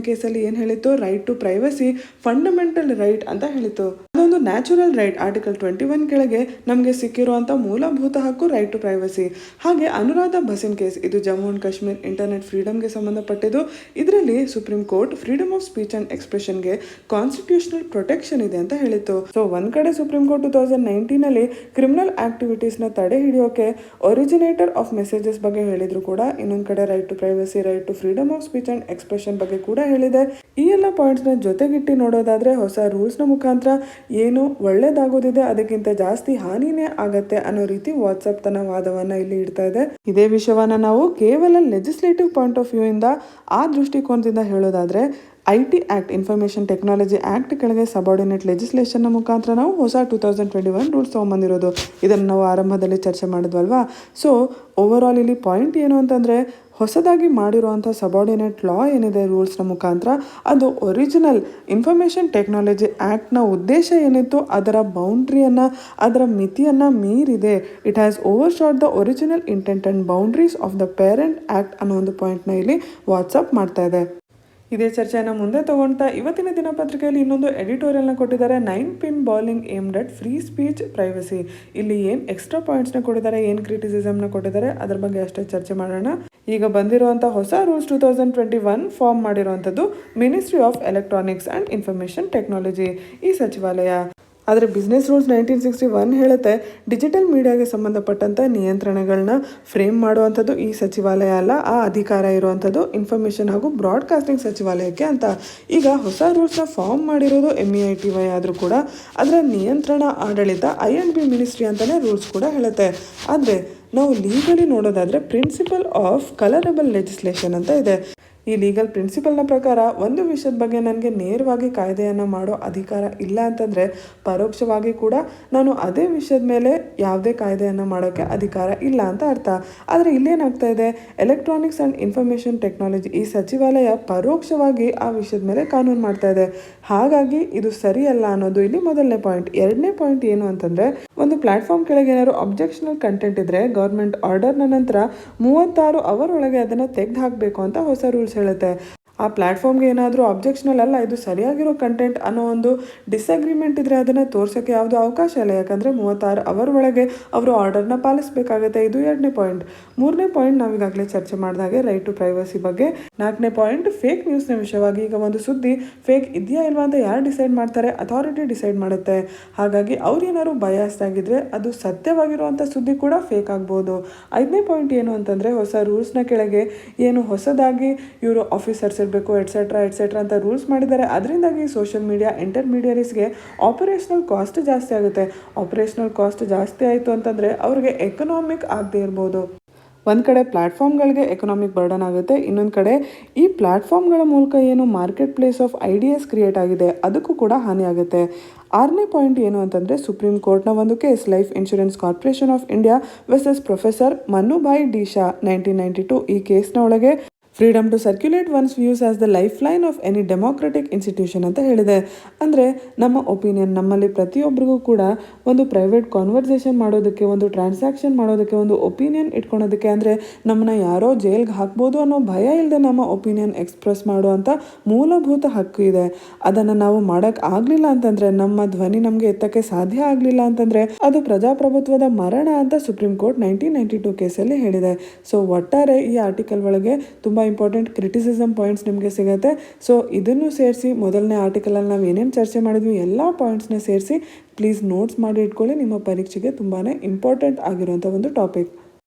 ಕೇಸಲ್ಲಿ ಏನು ಹೇಳಿತ್ತು, right to privacy fundamental right ಅಂತ ಹೇಳಿತ್ತು. ಅದೊಂದು ನ್ಯಾಚುರಲ್ ರೈಟ್. ಆರ್ಟಿಕಲ್ 21 ಕೆಳಗೆ ನಮಗೆ ಸಿಕ್ಕಿರುವಂಥ ಮೂಲಭೂತ ಹಕ್ಕು ರೈಟ್ ಟು ಪ್ರೈವಸಿ. ಹಾಗೆ ಅನುರಾಧ ಭಸಿನ್ ಕೇಸ್, ಇದು ಜಮ್ಮು ಅಂಡ್ ಕಾಶ್ಮೀರ್ ಇಂಟರ್ನೆಟ್ ಫ್ರೀಡಮ್ಗೆ ಸಂಬಂಧಪಟ್ಟಿದ್ದು. ಇದರಲ್ಲಿ supreme court freedom of speech and ಎಕ್ಸ್ಪ್ರೆಷನ್ಗೆ ಕಾನ್ಸ್ಟಿಟ್ಯೂಷನಲ್ ಪ್ರೊಟೆಕ್ಷನ್ ಇದೆ ಅಂತ ಹೇಳಿತ್ತು. ಸೊ ಒಂದ್ ಕಡೆ ಸುಪ್ರೀಂ ಕೋರ್ಟ್ 2019ನಲ್ಲಿ ಕ್ರಿಮಿನಲ್ ಆಕ್ಟಿವಿಟೀಸ್ನ ತಡೆ ಹಿಡಿಯೋಕೆ ಒರಿಜಿನೇಟರ್ ಆಫ್ ಮೆಸೇಜಸ್ ಬಗ್ಗೆ ಹೇಳಿದ್ರು ಕೂಡ, ಇನ್ನೊಂದ್ ಕಡೆ right to privacy, right to freedom of speech and expression ಬಗ್ಗೆ ಕೂಡ ಹೇಳಿದೆ. ಈ ಎಲ್ಲ ಪಾಯಿಂಟ್ಸ್ನ ಜೊತೆಗಿಟ್ಟು ನೋಡೋದಾದ್ರೆ ಹೊಸ ರೂಲ್ಸ್ನ ಮುಖಾಂತರ ಏನು ಒಳ್ಳೇದಾಗೋದಿದೆ ಅದಕ್ಕಿಂತ ಜಾಸ್ತಿ ಹಾನಿನೇ ಆಗತ್ತೆ ಅನ್ನೋ ರೀತಿ ವಾಟ್ಸಪ್ ತನ್ನ ವಾದವನ್ನ ಇಲ್ಲಿ ಇಡ್ತಾ ಇದೆ. ಇದೇ ವಿಷಯವನ್ನ ನಾವು ಕೇವಲ ಲೆಜಿಸ್ಲೇಟಿವ್ ಪಾಯಿಂಟ್ ಆಫ್ ವ್ಯೂ ಇಂದ ಆ ದೃಷ್ಟಿಕೋನದಿಂದ ಹೇಳೋದಾದ್ರೆ IT act, information technology act ಕೆಳಗೆ ಸಬಾರ್ಡಿನೇಟ್ ಲೆಜಿಸ್ಲೇಷನ್ನ ಮುಖಾಂತರ ನಾವು ಹೊಸ 2021 ರೂಲ್ಸ್ ತೊಗೊಂಬಂದಿರೋದು. ಇದನ್ನು ನಾವು ಆರಂಭದಲ್ಲಿ ಚರ್ಚೆ ಮಾಡಿದ್ವಲ್ವಾ. ಸೊ ಓವರ್ ಆಲ್ ಇಲ್ಲಿ ಪಾಯಿಂಟ್ ಏನು ಅಂತಂದರೆ, ಹೊಸದಾಗಿ ಮಾಡಿರುವಂಥ ಸಬಾರ್ಡಿನೇಟ್ ಲಾ ಏನಿದೆ ರೂಲ್ಸ್ನ ಮುಖಾಂತರ ಅದು ಒರಿಜಿನಲ್ ಇನ್ಫಾರ್ಮೇಷನ್ ಟೆಕ್ನಾಲಜಿ ಆ್ಯಕ್ಟ್ನ ಉದ್ದೇಶ ಏನಿತ್ತು ಅದರ ಬೌಂಡ್ರಿಯನ್ನು, ಅದರ ಮಿತಿಯನ್ನು ಮೀರಿದೆ. It has overshot the original intent and boundaries of the parent act ಅನ್ನೋ ಒಂದು ಪಾಯಿಂಟ್ನ ಇಲ್ಲಿ ವಾಟ್ಸಪ್ ಮಾಡ್ತಾ ಇದೆ. ಇದೇ ಚರ್ಚೆಯನ್ನು ಮುಂದೆ ತಗೊಳ್ತಾ ಇವತ್ತಿನ ದಿನಪತ್ರಿಕೆಯಲ್ಲಿ ಇನ್ನೊಂದು ಎಡಿಟೋರಿಯಲ್ನ ಕೊಟ್ಟಿದ್ದಾರೆ, 9 pin bowling aimed at free speech privacy. ಇಲ್ಲಿ ಏನು ಎಕ್ಸ್ಟ್ರಾ ಪಾಯಿಂಟ್ಸ್ನ ಕೊಟ್ಟಿದ್ದಾರೆ, ಏನು ಕ್ರಿಟಿಸಿಸಮ್ನ ಕೊಟ್ಟಿದ್ದಾರೆ ಅದ್ರ ಬಗ್ಗೆ ಅಷ್ಟೇ ಚರ್ಚೆ ಮಾಡೋಣ. ಈಗ ಬಂದಿರುವಂಥ ಹೊಸ ರೂಲ್ಸ್ 2021 ಫಾರ್ಮ್ ಮಾಡಿರುವಂಥದ್ದು ministry of electronics and information technology ಈ ಸಚಿವಾಲಯ. ಆದರೆ ಬಿಸ್ನೆಸ್ ರೂಲ್ಸ್ 1961 ಹೇಳುತ್ತೆ ಡಿಜಿಟಲ್ ಮೀಡಿಯಾಗೆ ಸಂಬಂಧಪಟ್ಟಂಥ ನಿಯಂತ್ರಣಗಳನ್ನ ಫ್ರೇಮ್ ಮಾಡುವಂಥದ್ದು ಈ ಸಚಿವಾಲಯ ಅಲ್ಲ, ಆ ಅಧಿಕಾರ ಇರುವಂಥದ್ದು ಇನ್ಫಾರ್ಮೇಷನ್ ಹಾಗೂ ಬ್ರಾಡ್ಕಾಸ್ಟಿಂಗ್ ಸಚಿವಾಲಯಕ್ಕೆ ಅಂತ. ಈಗ ಹೊಸ ರೂಲ್ಸ್ನ ಫಾರ್ಮ್ ಮಾಡಿರೋದು MEITY ಆದರೂ ಕೂಡ ಅದರ ನಿಯಂತ್ರಣ ಆಡಳಿತ I&B ಮಿನಿಸ್ಟ್ರಿ ಅಂತಲೇ ರೂಲ್ಸ್ ಕೂಡ ಹೇಳುತ್ತೆ. ಆದರೆ ನಾವು ಲೀಗಲಿ ನೋಡೋದಾದರೆ ಪ್ರಿನ್ಸಿಪಲ್ ಆಫ್ ಕಲರಬಲ್ ಲೆಜಿಸ್ಲೇಷನ್ ಅಂತ ಇದೆ. ಈ ಲೀಗಲ್ ಪ್ರಿನ್ಸಿಪಲ್ನ ಪ್ರಕಾರ ಒಂದು ವಿಷಯದ ಬಗ್ಗೆ ನನಗೆ ನೇರವಾಗಿ ಕಾಯ್ದೆಯನ್ನು ಮಾಡೋ ಅಧಿಕಾರ ಇಲ್ಲ ಅಂತಂದರೆ ಪರೋಕ್ಷವಾಗಿ ಕೂಡ ನಾನು ಅದೇ ವಿಷಯದ ಮೇಲೆ ಯಾವುದೇ ಕಾಯ್ದೆಯನ್ನು ಮಾಡೋಕ್ಕೆ ಅಧಿಕಾರ ಇಲ್ಲ ಅಂತ ಅರ್ಥ. ಆದರೆ ಇಲ್ಲೇನಾಗ್ತಾ ಇದೆ, ಎಲೆಕ್ಟ್ರಾನಿಕ್ಸ್ ಆ್ಯಂಡ್ ಇನ್ಫಾರ್ಮೇಷನ್ ಟೆಕ್ನಾಲಜಿ ಈ ಸಚಿವಾಲಯ ಪರೋಕ್ಷವಾಗಿ ಆ ವಿಷಯದ ಮೇಲೆ ಕಾನೂನು ಮಾಡ್ತಾ ಇದೆ. ಹಾಗಾಗಿ ಇದು ಸರಿಯಲ್ಲ ಅನ್ನೋದು ಇಲ್ಲಿ ಮೊದಲನೇ ಪಾಯಿಂಟ್. ಎರಡನೇ ಪಾಯಿಂಟ್ ಏನು ಅಂತಂದರೆ, ಒಂದು ಪ್ಲಾಟ್ಫಾರ್ಮ್ ಕೆಳಗೆ ಏನಾದ್ರು ಅಬ್ಜೆಕ್ಷನಲ್ ಕಂಟೆಂಟ್ ಇದ್ದರೆ ಗೌರ್ಮೆಂಟ್ ಆರ್ಡರ್ನ ನಂತರ 36 ಅವರ್ ಒಳಗೆ ಅದನ್ನು ತೆಗೆದು ಹಾಕಬೇಕು ಅಂತ ಹೊಸ ರೂಲ್ಸ್ ಹೇಳುತ್ತೆ. ಆ ಪ್ಲ್ಯಾಟ್ಫಾರ್ಮ್ಗೆ ಏನಾದರೂ ಅಬ್ಜೆಕ್ಷನಲ್ ಅಲ್ಲ, ಇದು ಸರಿಯಾಗಿರೋ ಕಂಟೆಂಟ್ ಅನ್ನೋ ಒಂದು ಡಿಸ್ಅಗ್ರಿಮೆಂಟ್ ಇದ್ದರೆ ಅದನ್ನು ತೋರ್ಸೋಕ್ಕೆ ಯಾವುದೂ ಅವಕಾಶ ಇಲ್ಲ. ಯಾಕಂದರೆ 36 ಅವರ್ ಒಳಗೆ ಅವರು ಆರ್ಡರ್ನ ಪಾಲಿಸಬೇಕಾಗುತ್ತೆ. ಇದು ಎರಡನೇ ಪಾಯಿಂಟ್. ಮೂರನೇ ಪಾಯಿಂಟ್ ನಾವೀಗಾಗಲೇ ಚರ್ಚೆ ಮಾಡಿದಾಗೆ ರೈಟ್ ಟು ಪ್ರೈವಸಿ ಬಗ್ಗೆ. ನಾಲ್ಕನೇ ಪಾಯಿಂಟ್ ಫೇಕ್ ನ್ಯೂಸ್ನ ವಿಷಯವಾಗಿ. ಈಗ ಒಂದು ಸುದ್ದಿ ಫೇಕ್ ಇದೆಯಾ ಇಲ್ವಾ ಅಂತ ಯಾರು ಡಿಸೈಡ್ ಮಾಡ್ತಾರೆ? ಅಥಾರಿಟಿ ಡಿಸೈಡ್ ಮಾಡುತ್ತೆ. ಹಾಗಾಗಿ ಅವ್ರು ಏನಾದ್ರು ಬಯಾಸ್ಡ್ ಆಗಿದ್ರೆ ಅದು ಸತ್ಯವಾಗಿರುವಂಥ ಸುದ್ದಿ ಕೂಡ ಫೇಕ್ ಆಗ್ಬೋದು. ಐದನೇ ಪಾಯಿಂಟ್ ಏನು ಅಂತಂದರೆ, ಹೊಸ ರೂಲ್ಸ್ನ ಕೆಳಗೆ ಏನು ಹೊಸದಾಗಿ ಇವರು ಆಫೀಸರ್ಸ್ ಬೇಕು ಎಟ್ಸೆಟ್ರಾ ಅಂತ ರೂಲ್ಸ್ ಮಾಡಿದ್ದಾರೆ. ಅದರಿಂದಾಗಿ ಸೋಷಿಯಲ್ ಮೀಡಿಯಾ ಇಂಟರ್ಮೀಡಿಯರೀಸ್ಗೆ ಆಪರೇಷನಲ್ ಕಾಸ್ಟ್ ಜಾಸ್ತಿ ಆಗುತ್ತೆ. ಆಪರೇಷನಲ್ ಕಾಸ್ಟ್ ಜಾಸ್ತಿ ಆಯಿತು ಅಂತಂದರೆ ಅವ್ರಿಗೆ ಎಕನಾಮಿಕ್ ಆಗದೆ ಇರ್ಬೋದು. ಒಂದು ಕಡೆ ಪ್ಲ್ಯಾಟ್ಫಾರ್ಮ್ಗಳಿಗೆ ಎಕನಾಮಿಕ್ ಬರ್ಡನ್ ಆಗುತ್ತೆ, ಇನ್ನೊಂದು ಕಡೆ ಈ ಪ್ಲ್ಯಾಟ್ಫಾರ್ಮ್ಗಳ ಮೂಲಕ ಏನು market place of ideas create ಆಗಿದೆ ಅದಕ್ಕೂ ಕೂಡ ಹಾನಿ ಆಗುತ್ತೆ. ಆರನೇ ಪಾಯಿಂಟ್ ಏನು ಅಂತಂದರೆ, ಸುಪ್ರೀಂ ಕೋರ್ಟ್ನ ಒಂದು case life insurance corporation of India versus professor ಮನುಭಾಯ್ ಡಿಶಾ 1992. ಈ ಕೇಸ್ನ ಒಳಗೆ freedom to circulate once views as the life line of any democratic institution ಅಂತ ಹೇಳಿದೆ. ಅಂದರೆ ನಮ್ಮ ಒಪಿನಿಯನ್, ನಮ್ಮಲ್ಲಿ ಪ್ರತಿಯೊಬ್ಬರಿಗೂ ಕೂಡ ಒಂದು ಪ್ರೈವೇಟ್ ಕಾನ್ವರ್ಸೇಷನ್ ಮಾಡೋದಕ್ಕೆ, ಒಂದು ಟ್ರಾನ್ಸಾಕ್ಷನ್ ಮಾಡೋದಕ್ಕೆ, ಒಂದು ಒಪಿನಿಯನ್ ಇಟ್ಕೊಳೋದಕ್ಕೆ, ಅಂದರೆ ನಮ್ಮನ್ನ ಯಾರೋ ಜೈಲ್ಗೆ ಹಾಕ್ಬೋದು ಅನ್ನೋ ಭಯ ಇಲ್ಲದೆ ನಮ್ಮ ಒಪಿನಿಯನ್ ಎಕ್ಸ್ಪ್ರೆಸ್ ಮಾಡುವಂಥ ಮೂಲಭೂತ ಹಕ್ಕು ಇದೆ. ಅದನ್ನು ನಾವು ಮಾಡೋಕ್ಕೆ ಆಗಲಿಲ್ಲ ಅಂತಂದರೆ, ನಮ್ಮ ಧ್ವನಿ ನಮಗೆ ಎತ್ತಕ್ಕೆ ಸಾಧ್ಯ ಆಗಲಿಲ್ಲ ಅಂತಂದರೆ ಅದು ಪ್ರಜಾಪ್ರಭುತ್ವದ ಮರಣ ಅಂತ ಸುಪ್ರೀಂ ಕೋರ್ಟ್ 1992 ಕೇಸಲ್ಲಿ ಹೇಳಿದೆ. ಸೊ ಒಟ್ಟಾರೆ ಈ ಆರ್ಟಿಕಲ್ ಒಳಗೆ ತುಂಬ ಇಂಪಾರ್ಟೆಂಟ್ ಕ್ರಿಟಿಸಿಸಮ್ ಪಾಯಿಂಟ್ಸ್ ನಿಮಗೆ ಸಿಗುತ್ತೆ. ಸೊ ಇದನ್ನು ಸೇರಿಸಿ ಮೊದಲನೇ ಆರ್ಟಿಕಲಲ್ಲಿ ನಾವು ಏನೇನು ಚರ್ಚೆ ಮಾಡಿದ್ವಿ ಎಲ್ಲ ಪಾಯಿಂಟ್ಸ್ನ ಸೇರಿಸಿ ಪ್ಲೀಸ್ ನೋಟ್ಸ್ ಮಾಡಿ ಇಟ್ಕೊಳ್ಳಿ. ನಿಮ್ಮ ಪರೀಕ್ಷೆಗೆ ತುಂಬಾ ಇಂಪಾರ್ಟೆಂಟ್ ಆಗಿರುವಂಥ ಒಂದು ಟಾಪಿಕ್.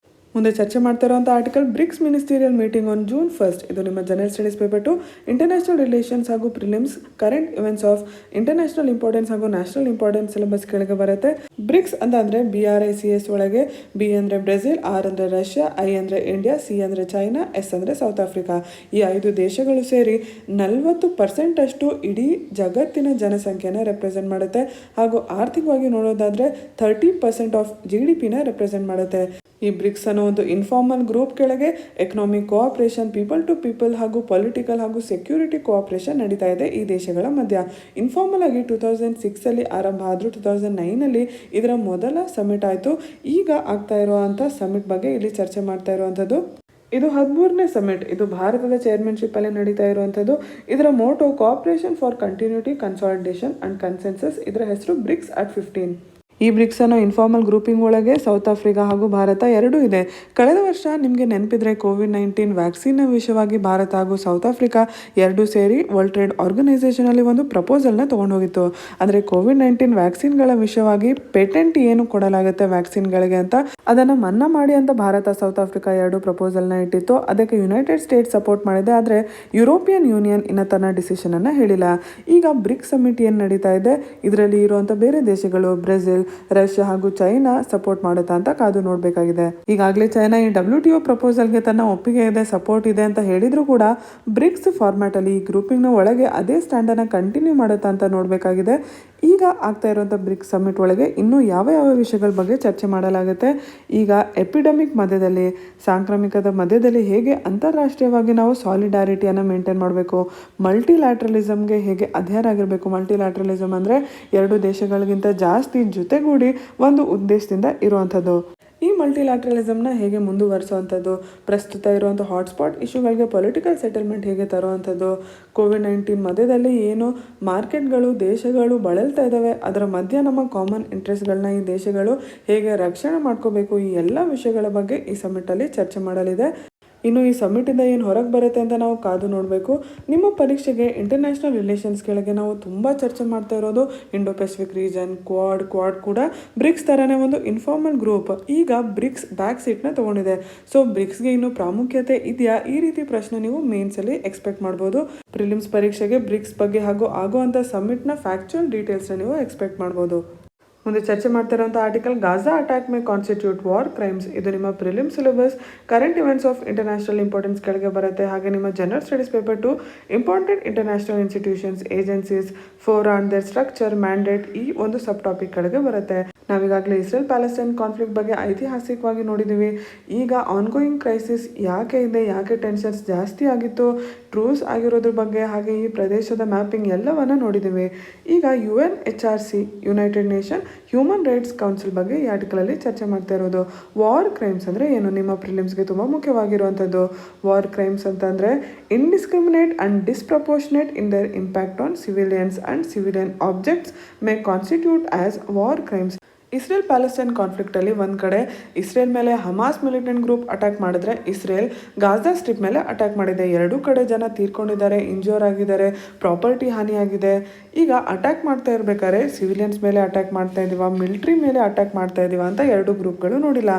ಮುಂದೆ ಚರ್ಚೆ ಮಾಡ್ತಾ ಇರುವಂಥ article BRICS ministerial meeting on June 1. ಇದು ನಿಮ್ಮ general studies paper 2 international relations ಹಾಗೂ prelims current events of international importance ಹಾಗೂ ನ್ಯಾಷನಲ್ ಇಂಪಾರ್ಟೆನ್ಸ್ ಸಿಲೆಬಸ್ ಕೆಳಗೆ ಬರುತ್ತೆ. ಬ್ರಿಕ್ಸ್ ಅಂತ ಅಂದರೆ BRICS ಒಳಗೆ B ಅಂದರೆ ಬ್ರೆಜಿಲ್, R ಅಂದರೆ ರಷ್ಯಾ, I ಅಂದರೆ ಇಂಡಿಯಾ, C ಅಂದರೆ ಚೈನಾ, S ಅಂದರೆ ಸೌತ್ ಆಫ್ರಿಕಾ. ಈ 5 ದೇಶಗಳು ಸೇರಿ 40% ಅಷ್ಟು ಇಡೀ ಜಗತ್ತಿನ ಜನಸಂಖ್ಯೆನ ರೆಪ್ರೆಸೆಂಟ್ ಮಾಡುತ್ತೆ. ಹಾಗೂ ಆರ್ಥಿಕವಾಗಿ ನೋಡೋದಾದರೆ 30% ಆಫ್ GDPನ ರೆಪ್ರೆಸೆಂಟ್ ಮಾಡುತ್ತೆ. ಈ ಬ್ರಿಕ್ಸ್ ಅನ್ನೋ ಒಂದು ಇನ್ಫಾರ್ಮಲ್ ಗ್ರೂಪ್ ಕೆಳಗೆ economic cooperation, people to people ಹಾಗೂ ಪೊಲಿಟಿಕಲ್ ಹಾಗೂ ಸೆಕ್ಯೂರಿಟಿ ಕೋಆಪರೇಷನ್ ನಡೀತಾ ಇದೆ ಈ ದೇಶಗಳ ಮಧ್ಯ. ಇನ್ಫಾರ್ಮಲ್ ಆಗಿ 2006 ಆರಂಭ ಆದರೂ 2009 ಇದರ ಮೊದಲ ಸಮಿಟ್ ಆಯಿತು. ಈಗ ಆಗ್ತಾ ಇರುವಂಥ ಸಮಿಟ್ ಬಗ್ಗೆ ಇಲ್ಲಿ ಚರ್ಚೆ ಮಾಡ್ತಾ ಇರುವಂಥದ್ದು. ಇದು 13ನೇ ಸಮಿಟ್. ಇದು ಭಾರತದ ಚೇರ್ಮನ್ಶಿಪ್ ಅಲ್ಲಿ ನಡೀತಾ ಇರುವಂಥದ್ದು. ಇದರ motto cooperation for continuity, consolidation and consensus. ಇದರ ಹೆಸರು ಬ್ರಿಕ್ಸ್ ಅಟ್ 15. ಈ ಬ್ರಿಕ್ಸ್ ಅನ್ನೋ ಇನ್ಫಾರ್ಮಲ್ ಗ್ರೂಪಿಂಗ್ ಒಳಗೆ ಸೌತ್ ಆಫ್ರಿಕಾ ಹಾಗೂ ಭಾರತ ಎರಡೂ ಇದೆ. ಕಳೆದ ವರ್ಷ ನಿಮಗೆ ನೆನಪಿದ್ರೆ COVID-19 ವ್ಯಾಕ್ಸಿನ್ನ ವಿಷಯವಾಗಿ ಭಾರತ ಹಾಗೂ ಸೌತ್ ಆಫ್ರಿಕಾ ಎರಡೂ ಸೇರಿ ವರ್ಲ್ಡ್ ಟ್ರೇಡ್ ಆರ್ಗನೈಸೇಷನಲ್ಲಿ ಒಂದು ಪ್ರಪೋಸಲ್ನ ತೊಗೊಂಡೋಗಿತ್ತು. ಅಂದರೆ COVID-19 ವ್ಯಾಕ್ಸಿನ್ಗಳ ವಿಷಯವಾಗಿ ಪೇಟೆಂಟ್ ಏನು ಕೊಡಲಾಗುತ್ತೆ ವ್ಯಾಕ್ಸಿನ್ಗಳಿಗೆ ಅಂತ ಅದನ್ನು ಮನ್ನಾ ಮಾಡಿ ಅಂತ ಭಾರತ ಸೌತ್ ಆಫ್ರಿಕಾ ಎರಡು ಪ್ರಪೋಸಲ್ನ ಇಟ್ಟಿತ್ತು. ಅದಕ್ಕೆ ಯುನೈಟೆಡ್ ಸ್ಟೇಟ್ಸ್ ಸಪೋರ್ಟ್ ಮಾಡಿದೆ. ಆದರೆ ಯುರೋಪಿಯನ್ ಯೂನಿಯನ್ ಇನ್ನ ತನ್ನ ಡಿಸಿಷನನ್ನು ಹೇಳಿಲ್ಲ. ಈಗ ಬ್ರಿಕ್ಸ್ ಸಮಿಟ್ ಏನು ನಡೀತಾ ಇದೆ, ಇದರಲ್ಲಿ ಇರುವಂಥ ಬೇರೆ ದೇಶಗಳು ಬ್ರೆಜಿಲ್, ರಷ್ಯಾ ಹಾಗೂ ಚೈನಾ ಸಪೋರ್ಟ್ ಮಾಡುತ್ತಾ ಅಂತ ಕಾದು ನೋಡಬೇಕಾಗಿದೆ. ಈಗಾಗಲೇ ಚೈನಾ ಈ WTO ಪ್ರಪೋಸಲ್ಗೆ ತನ್ನ ಒಪ್ಪಿಗೆ ಇದೆ, ಸಪೋರ್ಟ್ ಇದೆ ಅಂತ ಹೇಳಿದ್ರು ಕೂಡ ಬ್ರಿಕ್ಸ್ ಫಾರ್ಮ್ಯಾಟ್ ಅಲ್ಲಿ ಈ ಗ್ರೂಪಿಂಗ್ನ ಒಳಗೆ ಅದೇ ಸ್ಟ್ಯಾಂಡನ್ನು ಕಂಟಿನ್ಯೂ ಮಾಡುತ್ತಾ ಅಂತ ನೋಡಬೇಕಾಗಿದೆ. ಈಗ ಆಗ್ತಾ ಇರುವಂಥ ಬ್ರಿಕ್ಸ್ ಸಮಿಟ್ ಒಳಗೆ ಇನ್ನೂ ಯಾವ ಯಾವ ವಿಷಯಗಳ ಬಗ್ಗೆ ಚರ್ಚೆ ಮಾಡಲಾಗುತ್ತೆ. ಈಗ ಎಪಿಡೆಮಿಕ್ ಮಧ್ಯದಲ್ಲಿ, ಸಾಂಕ್ರಾಮಿಕದ ಮಧ್ಯದಲ್ಲಿ ಹೇಗೆ ಅಂತಾರಾಷ್ಟ್ರೀಯವಾಗಿ ನಾವು ಸಾಲಿಡಾರಿಟಿಯನ್ನು ಮೇಂಟೈನ್ ಮಾಡಬೇಕು, ಮಲ್ಟಿಲ್ಯಾಟ್ರಲಿಸಮ್ಗೆ ಹೇಗೆ ಅಧ್ಯಯನ ಆಗಿರಬೇಕು. ಮಲ್ಟಿಲ್ಯಾಟ್ರಲಿಸಮ್ ಅಂದರೆ ಎರಡು ದೇಶಗಳಿಗಿಂತ ಜಾಸ್ತಿ ಜೊತೆಗೂಡಿ ಒಂದು ಉದ್ದೇಶದಿಂದ ಇರುವಂಥದ್ದು. ಈ ಮಲ್ಟಿಲ್ಯಾಟ್ರಲಿಸಮ್ನ ಹೇಗೆ ಮುಂದುವರಿಸುವಂಥದ್ದು, ಪ್ರಸ್ತುತ ಇರುವಂಥ ಹಾಟ್ಸ್ಪಾಟ್ ಇಶ್ಯೂಗಳಿಗೆ ಪೊಲಿಟಿಕಲ್ ಸೆಟಲ್ಮೆಂಟ್ ಹೇಗೆ ತರುವಂಥದ್ದು, COVID-19 ಮಧ್ಯದಲ್ಲಿ ಏನು ಮಾರ್ಕೆಟ್ಗಳು, ದೇಶಗಳು ಬಳಲ್ತಾ ಇದ್ದಾವೆ, ಅದರ ಮಧ್ಯೆ ನಮ್ಮ ಕಾಮನ್ ಇಂಟ್ರೆಸ್ಟ್ಗಳನ್ನ ಈ ದೇಶಗಳು ಹೇಗೆ ರಕ್ಷಣೆ ಮಾಡ್ಕೋಬೇಕು, ಈ ಎಲ್ಲ ವಿಷಯಗಳ ಬಗ್ಗೆ ಈ ಸಮಿಟಲ್ಲಿ ಚರ್ಚೆ ಮಾಡಲಿದೆ. ಇನ್ನು ಈ ಸಮ್ಮಿಟಿಂದ ಏನು ಹೊರಗೆ ಬರುತ್ತೆ ಅಂತ ನಾವು ಕಾದು ನೋಡಬೇಕು. ನಿಮ್ಮ ಪರೀಕ್ಷೆಗೆ ಇಂಟರ್ನ್ಯಾಷನಲ್ ರಿಲೇಷನ್ಸ್ ಕೆಳಗೆ ನಾವು ತುಂಬ ಚರ್ಚೆ ಮಾಡ್ತಾ ಇರೋದು ಇಂಡೋ ಪೆಸಿಫಿಕ್ ರೀಜನ್, ಕ್ವಾಡ್ ಕೂಡ ಬ್ರಿಕ್ಸ್ ಥರನೇ ಒಂದು ಇನ್ಫಾರ್ಮಲ್ ಗ್ರೂಪ್. ಈಗ ಬ್ರಿಕ್ಸ್ ಬ್ಯಾಕ್ ಸೀಟ್ನ ತೊಗೊಂಡಿದೆ. ಸೊ ಬ್ರಿಕ್ಸ್ಗೆ ಇನ್ನೂ ಪ್ರಾಮುಖ್ಯತೆ ಇದೆಯಾ? ಈ ರೀತಿ ಪ್ರಶ್ನೆ ನೀವು ಮೇನ್ಸಲ್ಲಿ ಎಕ್ಸ್ಪೆಕ್ಟ್ ಮಾಡ್ಬೋದು. ಪ್ರಿಲಿಮ್ಸ್ ಪರೀಕ್ಷೆಗೆ ಬ್ರಿಕ್ಸ್ ಬಗ್ಗೆ ಹಾಗೂ ಆಗುವಂಥ ಸಮ್ಮಿಟ್ನ ಫ್ಯಾಕ್ಚುಯಲ್ ಡೀಟೇಲ್ಸ್ನ ನೀವು ಎಕ್ಸ್ಪೆಕ್ಟ್ ಮಾಡ್ಬೋದು. ಮುಂದೆ ಚರ್ಚೆ ಮಾಡ್ತಿರೋಂಥ article Gaza attack may constitute war crimes. ಇದು ನಿಮ್ಮ prelim syllabus current events of international importance ಕೆಳಗೆ ಬರುತ್ತೆ. ಹಾಗೆ ನಿಮ್ಮ general studies paper 2 important international institutions, agencies, fora and their structure, mandate ಈ ಒಂದು ಸಬ್ ಟಾಪಿಕ್ ಕೆಳಗೆ ಬರುತ್ತೆ. ನಾವೀಗಾಗಲೇ ಇಸ್ರೇಲ್ ಪ್ಯಾಲೆಸ್ಟೈನ್ ಕಾನ್ಫ್ಲಿಕ್ಟ್ ಬಗ್ಗೆ ಐತಿಹಾಸಿಕವಾಗಿ ನೋಡಿದ್ದೀವಿ. ಈಗ ಆನ್ಗೋಯಿಂಗ್ ಕ್ರೈಸಿಸ್ ಯಾಕೆ ಇದೆ, ಯಾಕೆ ಟೆನ್ಷನ್ಸ್ ಜಾಸ್ತಿ ಆಗಿತ್ತು, ಟ್ರೂಸ್ ಆಗಿರೋದ್ರ ಬಗ್ಗೆ, ಹಾಗೆ ಈ ಪ್ರದೇಶದ ಮ್ಯಾಪಿಂಗ್ ಎಲ್ಲವನ್ನ ನೋಡಿದ್ದೀವಿ. ಈಗ UNHRC United Nation Human Rights Council ಬಗ್ಗೆ ಈ ಆರ್ಟಿಕಲಲ್ಲಿ ಚರ್ಚೆ ಮಾಡ್ತಾ ಇರೋದು. ವಾರ್ ಕ್ರೈಮ್ಸ್ ಅಂದರೆ ಏನು? ನಿಮ್ಮ ಪ್ರಿಲಿಮ್ಸ್ಗೆ ತುಂಬ ಮುಖ್ಯವಾಗಿರುವಂಥದ್ದು. ವಾರ್ ಕ್ರೈಮ್ಸ್ ಅಂತಂದರೆ indiscriminate and disproportionate in their impact on civilians and civilian objects may constitute as war crimes. Israel Palestine ಕಾನ್ಫ್ಲಿಕ್ಟಲ್ಲಿ ಒಂದು ಕಡೆ ಇಸ್ರೇಲ್ ಮೇಲೆ ಹಮಾಸ್ ಮಿಲಿಟೆಂಟ್ ಗ್ರೂಪ್ ಅಟ್ಯಾಕ್ ಮಾಡಿದ್ರೆ, ಇಸ್ರೇಲ್ ಗಾಜಾ ಸ್ಟ್ರಿಪ್ ಮೇಲೆ ಅಟ್ಯಾಕ್ ಮಾಡಿದೆ. ಎರಡೂ ಕಡೆ ಜನ ತೀರ್ಕೊಂಡಿದ್ದಾರೆ, ಇಂಜೋರ್ ಆಗಿದ್ದಾರೆ, ಪ್ರಾಪರ್ಟಿ ಹಾನಿಯಾಗಿದೆ. ಈಗ ಅಟ್ಯಾಕ್ ಮಾಡ್ತಾ ಇರಬೇಕಾದ್ರೆ ಸಿವಿಲಿಯನ್ಸ್ ಮೇಲೆ ಅಟ್ಯಾಕ್ ಮಾಡ್ತಾ ಇದ್ದೀವ, ಮಿಲಿಟ್ರಿ ಮೇಲೆ ಅಟ್ಯಾಕ್ ಮಾಡ್ತಾ ಇದ್ದೀವ ಅಂತ ಎರಡು ಗ್ರೂಪ್ಗಳು ನೋಡಿಲ್ಲ.